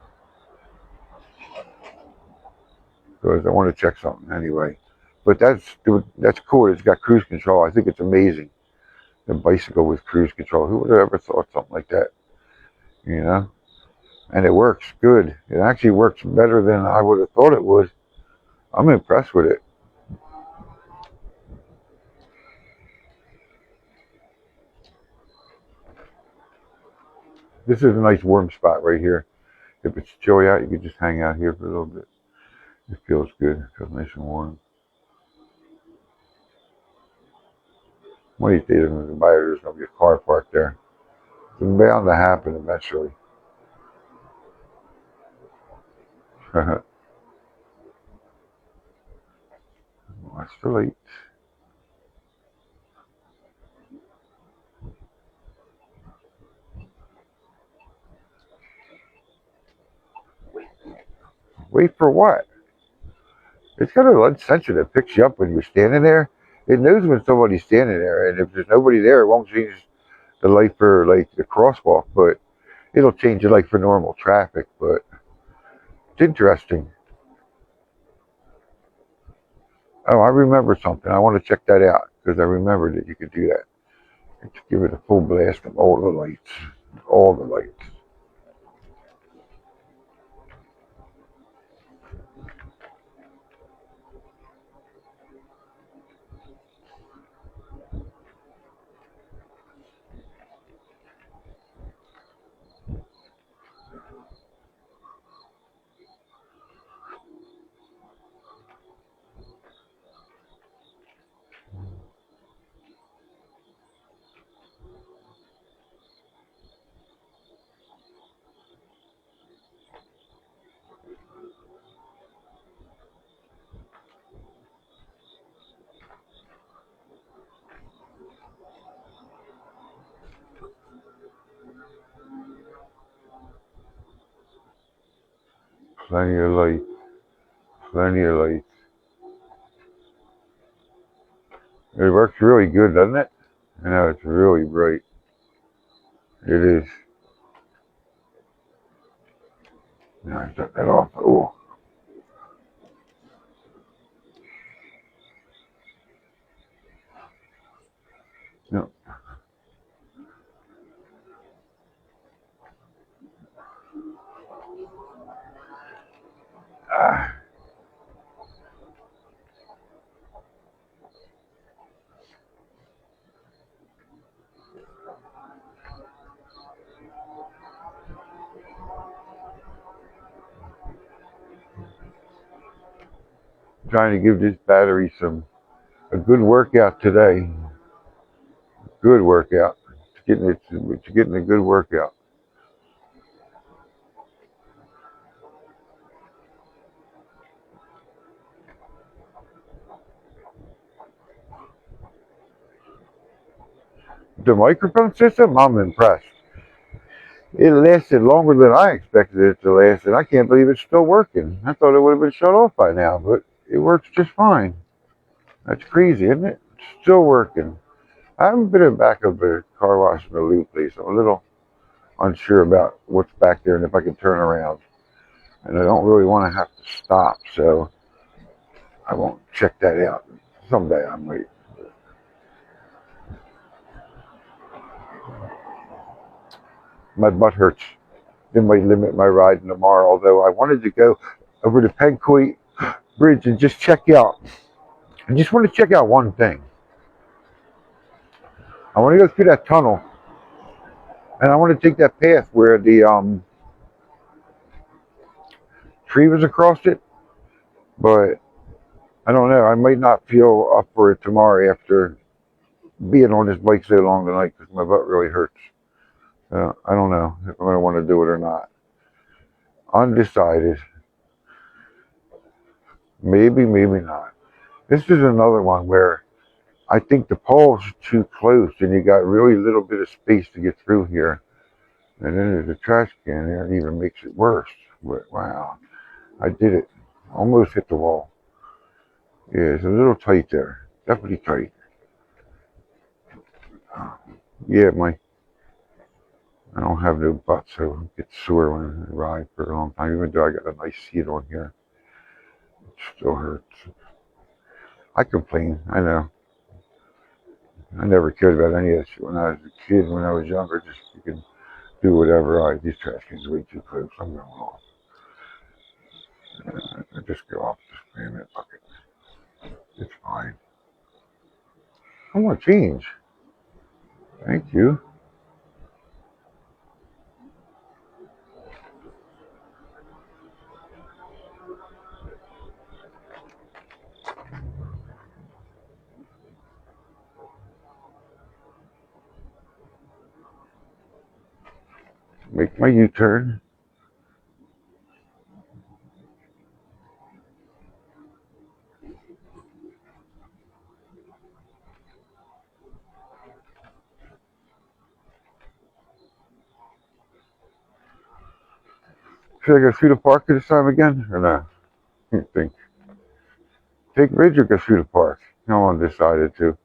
because I want to check something anyway. But that's cool. It's got cruise control. I think it's amazing. The bicycle with cruise control. Who would have ever thought something like that? You know? And it works good. It actually works better than I would have thought it would. I'm impressed with it. This is a nice warm spot right here. If it's chilly out, you can just hang out here for a little bit. It feels good. It feels nice and warm. One of these days, I'm going to buy it. There's going to be a car parked there. It's bound to happen eventually. Watch the lights. Wait. Wait for what? It's got a light sensor that picks you up when you're standing there. It knows when somebody's standing there, and if there's nobody there, it won't change the light for like the crosswalk, but it'll change it like for normal traffic. But it's interesting. Oh, I remember something. I want to check that out because I remembered that you could do that. Give it a full blast of all the lights. All the lights. Plenty of light. Plenty of light. It works really good, doesn't it? I know it's really bright. It is. Now I shut that off. Oh, no. Ah, trying to give this battery a good workout today. Good workout. It's getting a good workout. The microphone system, I'm impressed. It lasted longer than I expected it to last, and I can't believe it's still working. I thought it would have been shut off by now, but it works just fine. That's crazy, isn't it? It's still working. I haven't been in back of the car wash in the loop place. I'm a little unsure about what's back there and if I can turn around. And I don't really want to have to stop, so I won't check that out. Someday I might. My butt hurts. They might limit my riding tomorrow, although I wanted to go over the Pencoy Bridge and just check out. I just want to check out one thing. I want to go through that tunnel, and I want to take that path where the tree was across it, but I don't know. I might not feel up for it tomorrow after being on this bike so long tonight because my butt really hurts. I don't know if I'm going to want to do it or not. Undecided. Maybe, maybe not. This is another one where I think the poles are too close and you got really little bit of space to get through here. And then there's a trash can there, and even makes it worse. But wow, I did it. Almost hit the wall. Yeah, it's a little tight there. Definitely tight. Yeah, I don't have no butt, so it gets sore when I ride for a long time. Even though I got a nice seat on here, it still hurts. I complain. I know. I never cared about any of that shit when I was a kid. When I was younger, just you can do whatever. All right, these trash cans are way too close. I'm going off. I just go off the spam it bucket. It's fine. I want to change. Thank you. Make my U-turn. Should I go through the park this time again, or no? You think? Take Ridge or go through the park? No one decided to.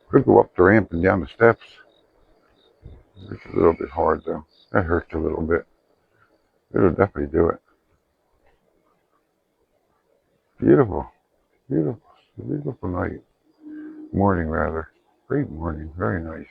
Could go up the ramp and down the steps. It's a little bit hard though. That hurts a little bit. It'll definitely do it. Beautiful, beautiful, beautiful night. Morning rather. Great morning. Very nice.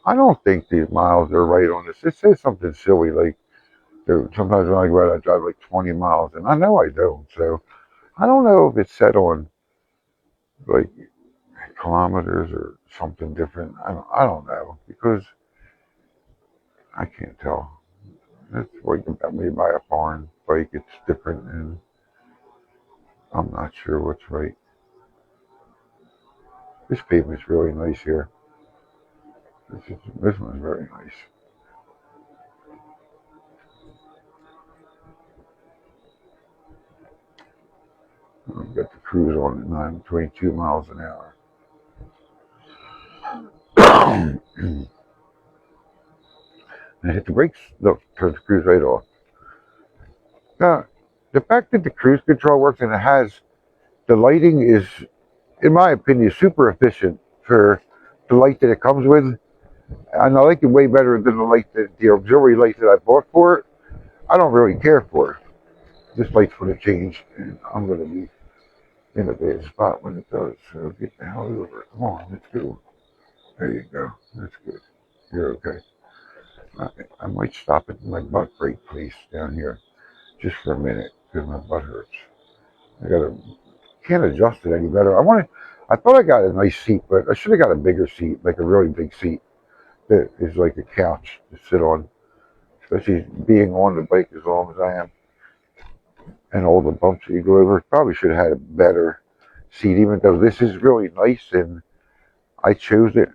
I don't think these miles are right on this. It says something silly like sometimes when I go out, I drive like 20 miles, and I know I don't. So I don't know if it's set on like kilometers or something different. I don't know because I can't tell. It's like about me by a foreign bike. It's different, and I'm not sure what's right. This pavement's really nice here. This one's very nice. I've got the cruise on at 922 miles an hour. And I hit the brakes. Look, turn the cruise right off. Now, the fact that the cruise control works and it has the lighting is, in my opinion, super efficient for the light that it comes with. And I like it way better than the light that the auxiliary light that I bought for it. I don't really care for it. This light's going to change, and I'm going to be in a bad spot when it does. So get the hell over it. Come on, let's go. There you go. That's good. You're okay. I might stop at my butt brake place down here just for a minute because my butt hurts. I gotta can't adjust it any better. I thought I got a nice seat, but I should have got a bigger seat, like a really big seat that is like a couch to sit on, especially being on the bike as long as I am. And all the bumps that you go over. Probably should have had a better seat, even though this is really nice and I chose it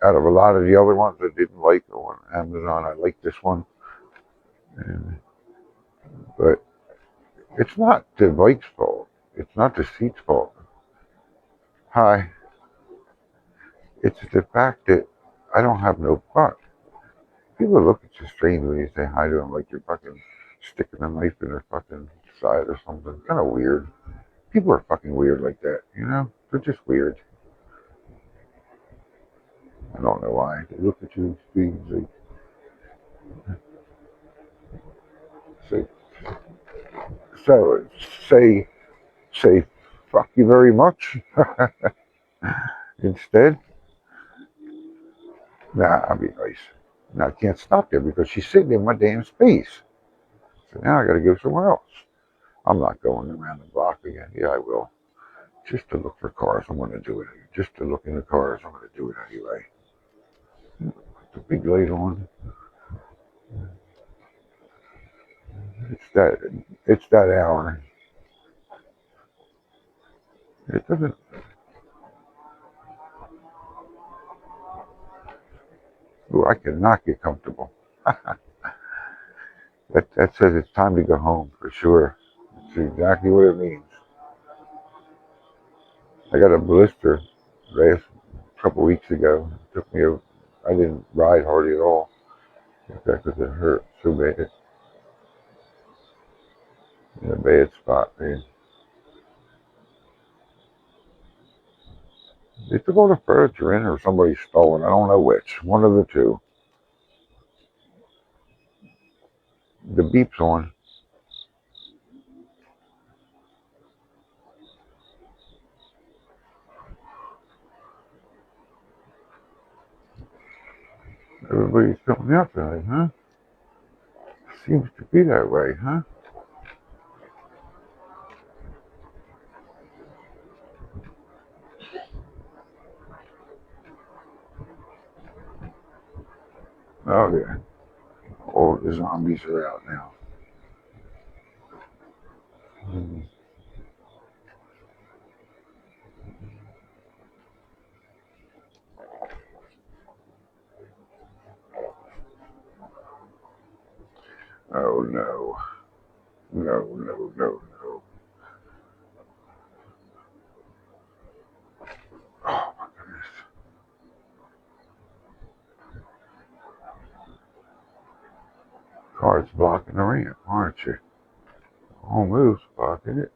out of a lot of the other ones I didn't like on Amazon. I like this one, and, but it's not the bike's fault. It's not the seat's fault. Hi. It's the fact that I don't have no butt. People look at you strange when you say hi to them like you're fucking sticking a knife in their fucking side or something. Kind of weird. People are fucking weird like that, you know? They're just weird. I don't know why. They look at you strange like, say, so, say, say, fuck you very much instead. Nah, I'll be nice. Now I can't stop there because she's sitting in my damn space. So now I gotta go somewhere else. I'm not going around the block again. Yeah, I will. Just to look for cars. I'm going to do it. Just to look in the cars. I'm going to do it anyway. Put the big light on. It's that. It's that hour. It doesn't. Ooh, I cannot get comfortable. That says it's time to go home for sure. That's exactly what it means. I got a blister last couple weeks ago. It took me. I didn't ride hardly at all. In fact, because it hurt so bad. In a bad spot, man. They took all the furniture in or somebody stole it. I don't know which. One of the two. The beep's on. Everybody's coming out tonight, huh? Seems to be that way, huh? Oh yeah. All the zombies are out now. Mm. Oh no. No, no, no, no. Oh my goodness. Car's blocking the ramp, aren't you? Almost blocking it.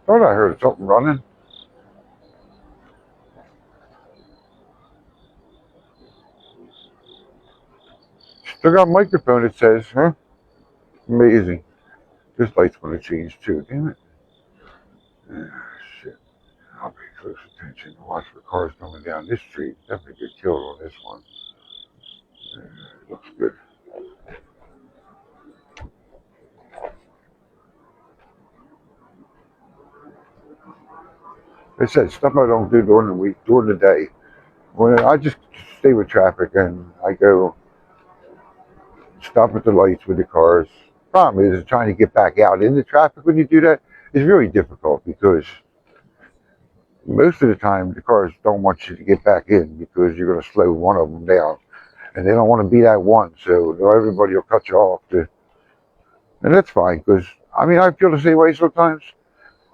Thought I heard something running. Still got a microphone, it says, huh? Amazing. This light's gonna change too, damn it. Ah, shit. I'll pay close attention. Watch for cars coming down this street. Definitely get killed on this one. Looks good. It said stuff I don't do during the week, during the day. When I just stay with traffic and I go stop at the lights with the cars. Problem is trying to get back out in the traffic when you do that is really difficult because most of the time the cars don't want you to get back in because you're going to slow one of them down and they don't want to be that one, so everybody will cut you off. And that's fine because I mean I feel the same way sometimes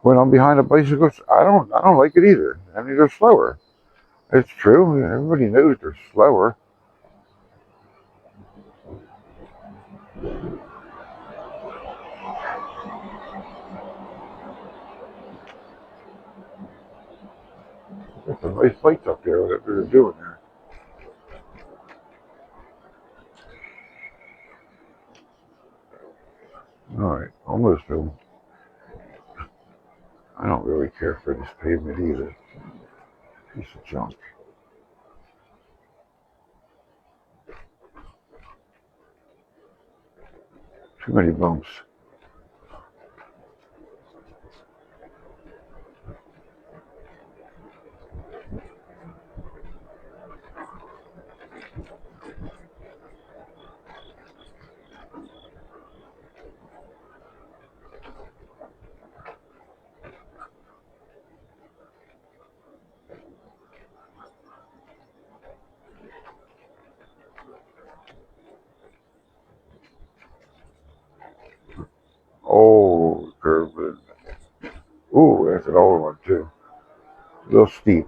when I'm behind a bicycle. I don't like it either. I mean they're slower. It's true. Everybody knows they're slower. There's some nice lights up there that they're doing there. All right, almost home. I don't really care for this pavement either. Piece of junk. Too many bumps. Oh, curve. Ooh, that's an old one too. A little steep.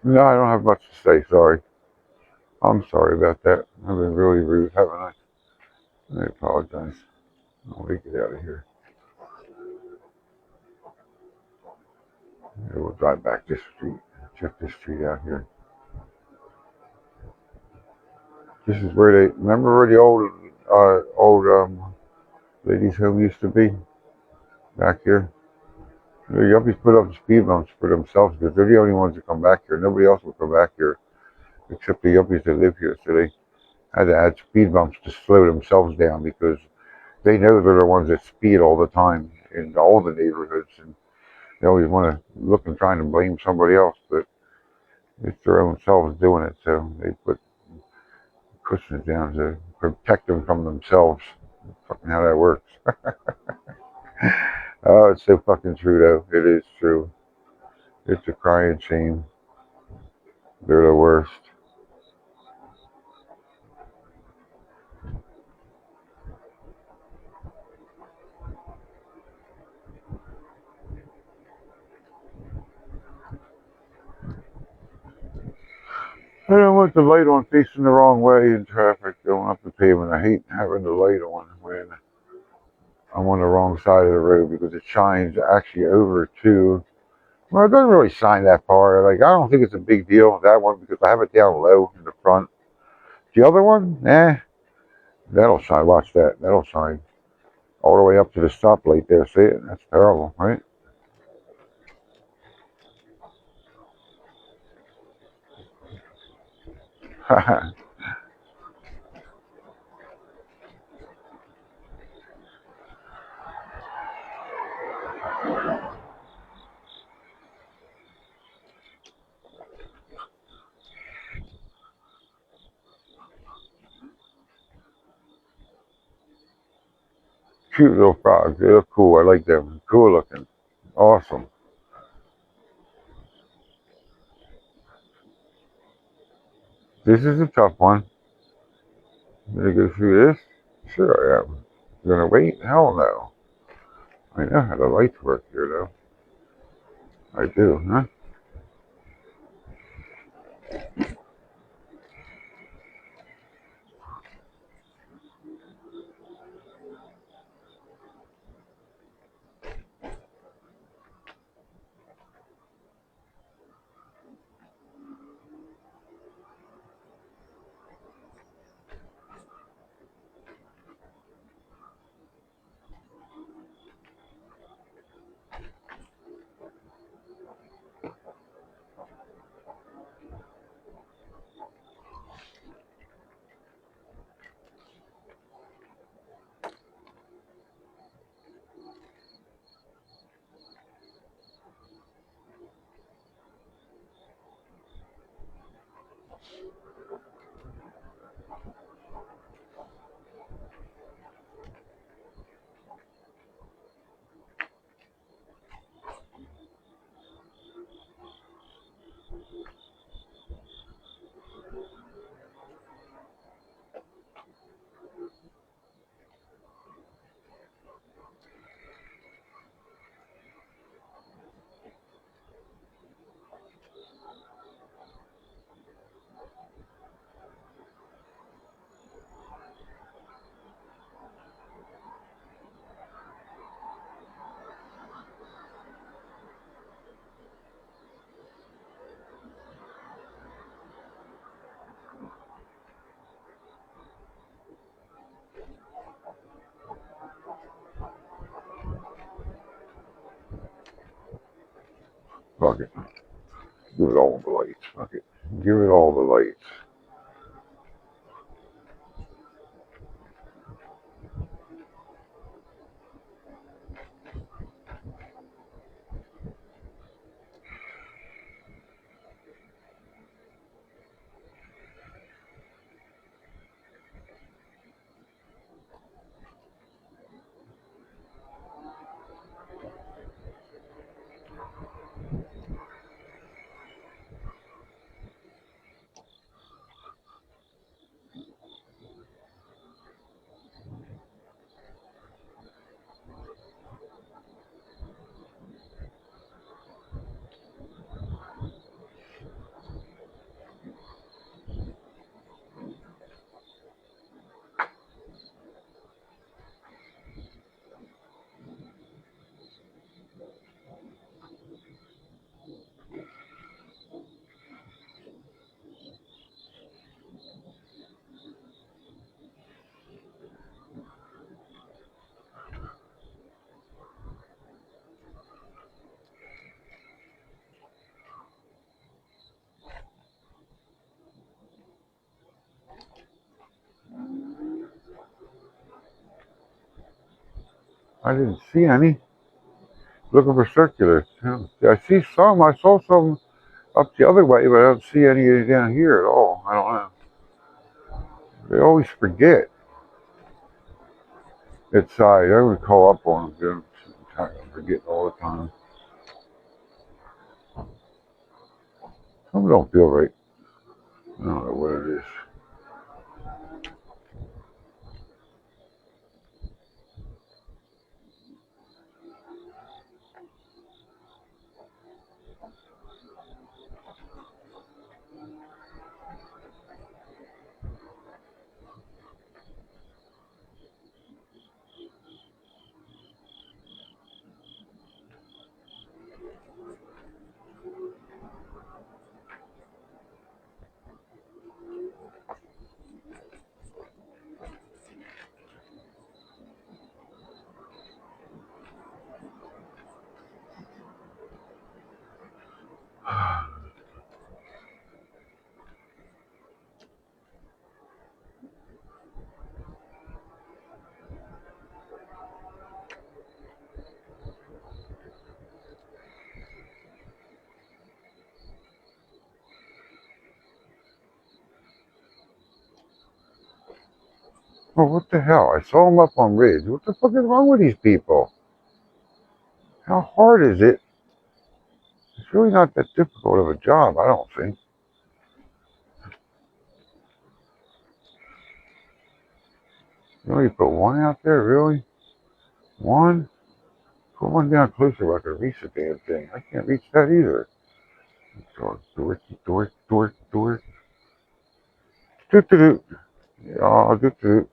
No, I don't have much to say. Sorry. I'm sorry about that. I've been really rude, haven't I? I apologize. Let me get out of here. We'll drive back this street. Check this street out here. This is where they remember where the old ladies' home used to be back here. The yuppies put up speed bumps for themselves because they're the only ones that come back here. Nobody else will come back here except the yuppies that live here. So they had to add speed bumps to slow themselves down because they know they're the ones that speed all the time in all the neighborhoods, and they always want to look and trying to blame somebody else, but it's their own selves doing it. So they put cushions down to protect them from themselves. Fucking how that works. Oh, it's so fucking true though. It is true. It's a crying shame. They're the worst. I don't want the light on facing the wrong way in traffic going up the pavement. I hate having the light on when I'm on the wrong side of the road because it shines actually over to. Well, it doesn't really shine that far. Like, I don't think it's a big deal, that one, because I have it down low in the front. The other one, that'll shine. Watch that. That'll shine all the way up to the stoplight there. See it? That's terrible, right? Cute little frogs. They look cool. I like them. Cool looking. Awesome. This is a tough one. Gonna go through this? Sure I am. Gonna wait? Hell no. I know how the lights work here, though. I do, huh? Fuck it. Give it all the lights. Fuck it. Give it all the lights. I didn't see any. Looking for circulars. Yeah, I see some. I saw some up the other way, but I don't see any down here at all. I don't know. They always forget. It's I would call up on them. I'm forgetting all the time. Something don't feel right. I don't know what it is. Oh, what the hell? I saw them up on Ridge. What the fuck is wrong with these people? How hard is it? It's really not that difficult of a job, I don't think. You only put one out there, really? One? Put one down closer where I can reach the damn thing. I can't reach that either. Dork, dork, dork, dork. Doot, doot, doot. Yeah, doot, doot.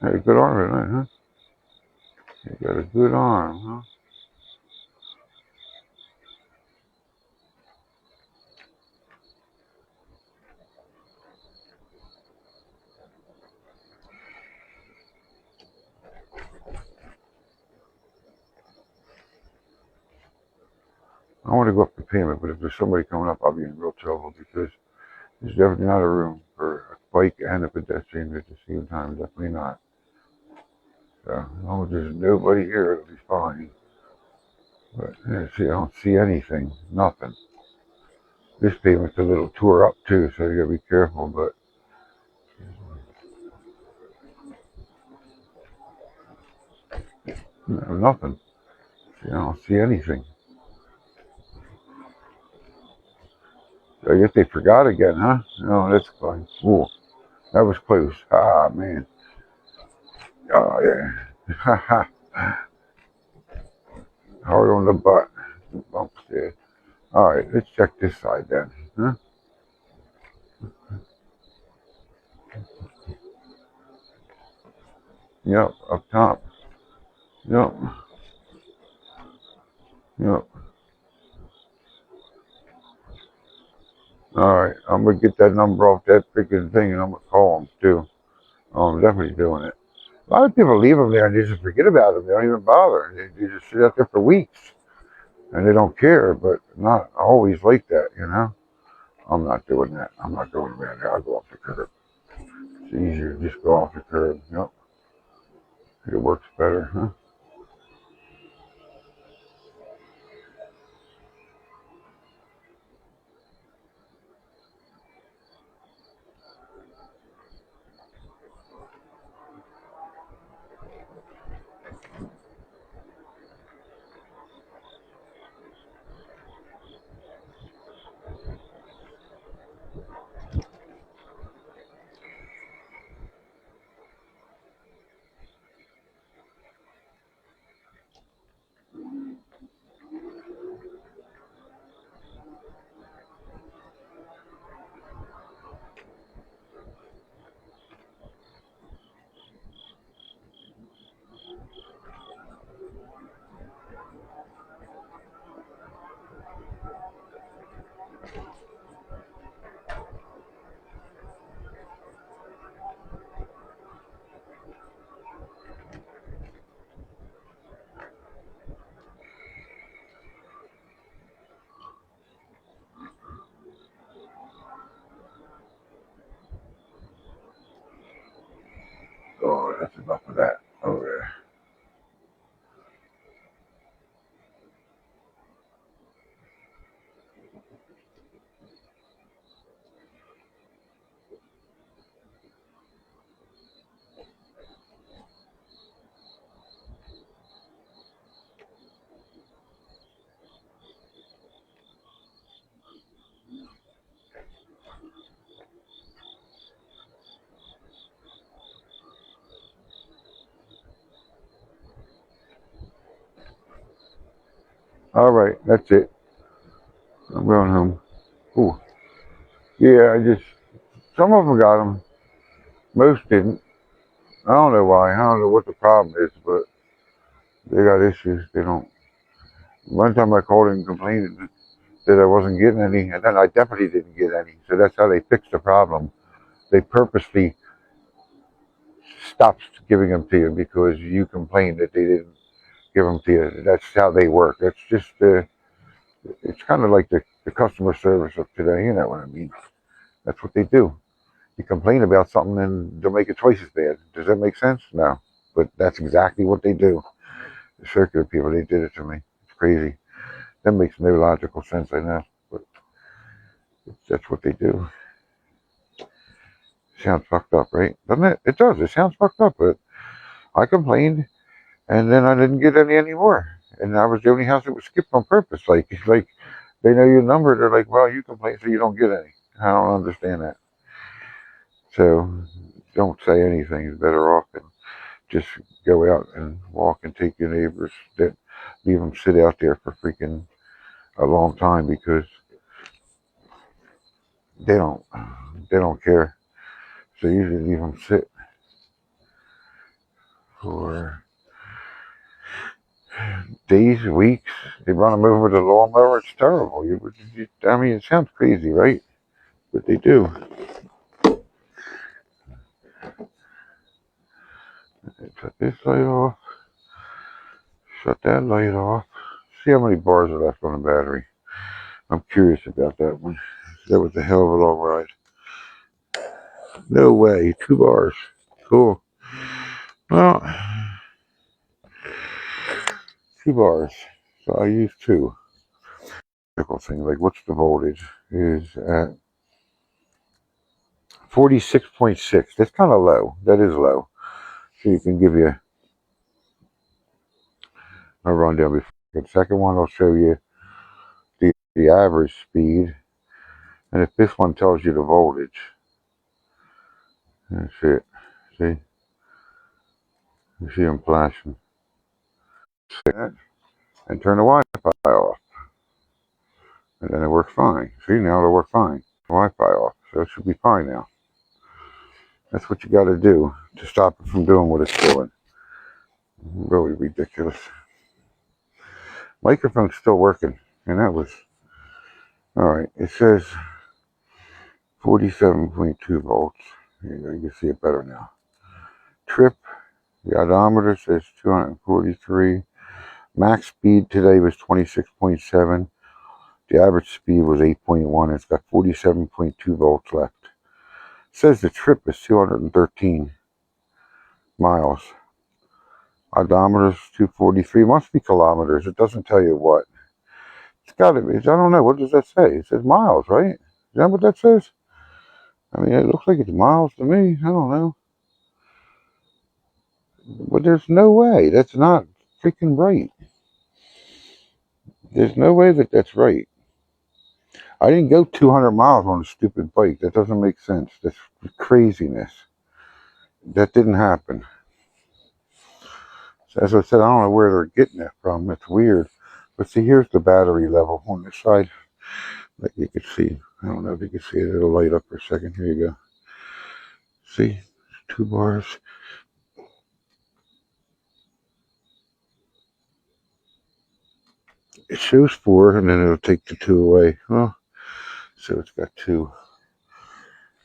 Hey, good arm tonight, huh? You got a good arm, huh? I want to go up the payment, but if there's somebody coming up, I'll be in real trouble because there's definitely not a room for a bike and a pedestrian at the same time. Definitely not. So, as long as there's nobody here, it'll be fine. But yeah, see, I don't see anything. Nothing. This pavement's a little tore up too, so you gotta be careful. But no, nothing. See, I don't see anything. So I guess they forgot again, huh? No, that's fine. Ooh, that was close. Ah, man. Oh, yeah. Ha ha. Hard on the butt. Bumps there. All right, let's check this side then. Huh? Yep, up top. Yep, yep. All right, I'm gonna get that number off that freaking thing, and I'm gonna call them too. I'm definitely doing it. A lot of people leave them there and they just forget about them. They don't even bother. They just sit out there for weeks and they don't care. But not always like that, you know. I'm not doing that. I'm not going around there. I'll go off the curb. It's easier to just go off the curb. Yep, it works better, huh? That's enough of that over there. All right, that's it. I'm going home. Ooh. Yeah, some of them got them. Most didn't. I don't know why. I don't know what the problem is, but they got issues. They don't. One time I called and complained that I wasn't getting any, and then I definitely didn't get any. So that's how they fixed the problem. They purposely stopped giving them to you because you complained that they didn't give them to you. That's how they work. It's just, it's kind of like the customer service of today. You know what I mean? That's what they do. You complain about something and they'll make it twice as bad. Does that make sense? No. But that's exactly what they do. The circular people, they did it to me. It's crazy. That makes no logical sense, I know. But that's what they do. Sounds fucked up, right? Doesn't it? It does. It sounds fucked up, but I complained and then I didn't get any anymore. And I was the only house that was skipped on purpose. Like they know your number. They're like, well, you complain, so you don't get any. I don't understand that. So don't say anything. It's better off than just go out and walk and take your neighbors that leave them sit out there for freaking a long time because they don't they don't care. So usually leave them sit for days, weeks. They run them over with a lawnmower. It's terrible. I mean, it sounds crazy, right? But they do. Shut this light off. Shut that light off. See how many bars are left on the battery. I'm curious about that one. That was a hell of a long ride. No way. 2 bars. Cool. Well, 2 bars. So I use two. Thing like what's the voltage is at 46.6. That's kind of low. That is low. So you can give you a rundown before. The second one will show you the average speed, and if this one tells you the voltage, that's it. See, you see them flashing. And turn the Wi-Fi off, and then it works fine. See, now it'll work fine. Wi-Fi off, so it should be fine now. That's what you got to do to stop it from doing what it's doing. Really ridiculous. Microphone's still working, and that was all right. It says 47.2 volts. Here you go, you can see it better now. Trip, the odometer says 243. Max speed today was 26.7. The average speed was 8.1. It's got 47.2 volts left. It says the trip is 213 miles. Odometer's 243. Must be kilometers. It doesn't tell you what. It's got to be. I don't know. What does that say? It says miles, right? Is that what that says? I mean, it looks like it's miles to me. I don't know. But there's no way. That's not freaking right. There's no way that that's right. I didn't go 200 miles on a stupid bike. That doesn't make sense. That's craziness. That didn't happen. So as I said, I don't know where they're getting that from. It's weird. But see, here's the battery level on this side. Like you can see. I don't know if you can see it. It'll light up for a second. Here you go. See? 2 bars. It shows 4, and then it'll take the 2 away. Well, so it's got 2.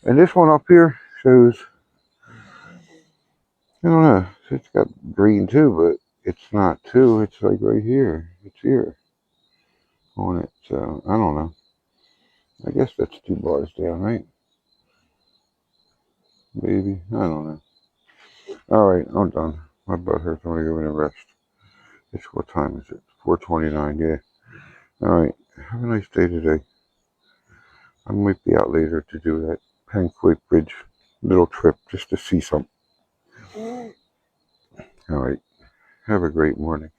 And this one up here shows, I don't know, it's got green too, but it's not 2. It's like right here. It's here on it. So I don't know. I guess that's 2 bars down, right? Maybe. I don't know. Alright, I'm done. My butt hurts. I'm gonna go in and rest. It's what time is it? 4:29, yeah. Alright, have a nice day today. I might be out later to do that Pancake Bridge little trip just to see something. Alright, have a great morning.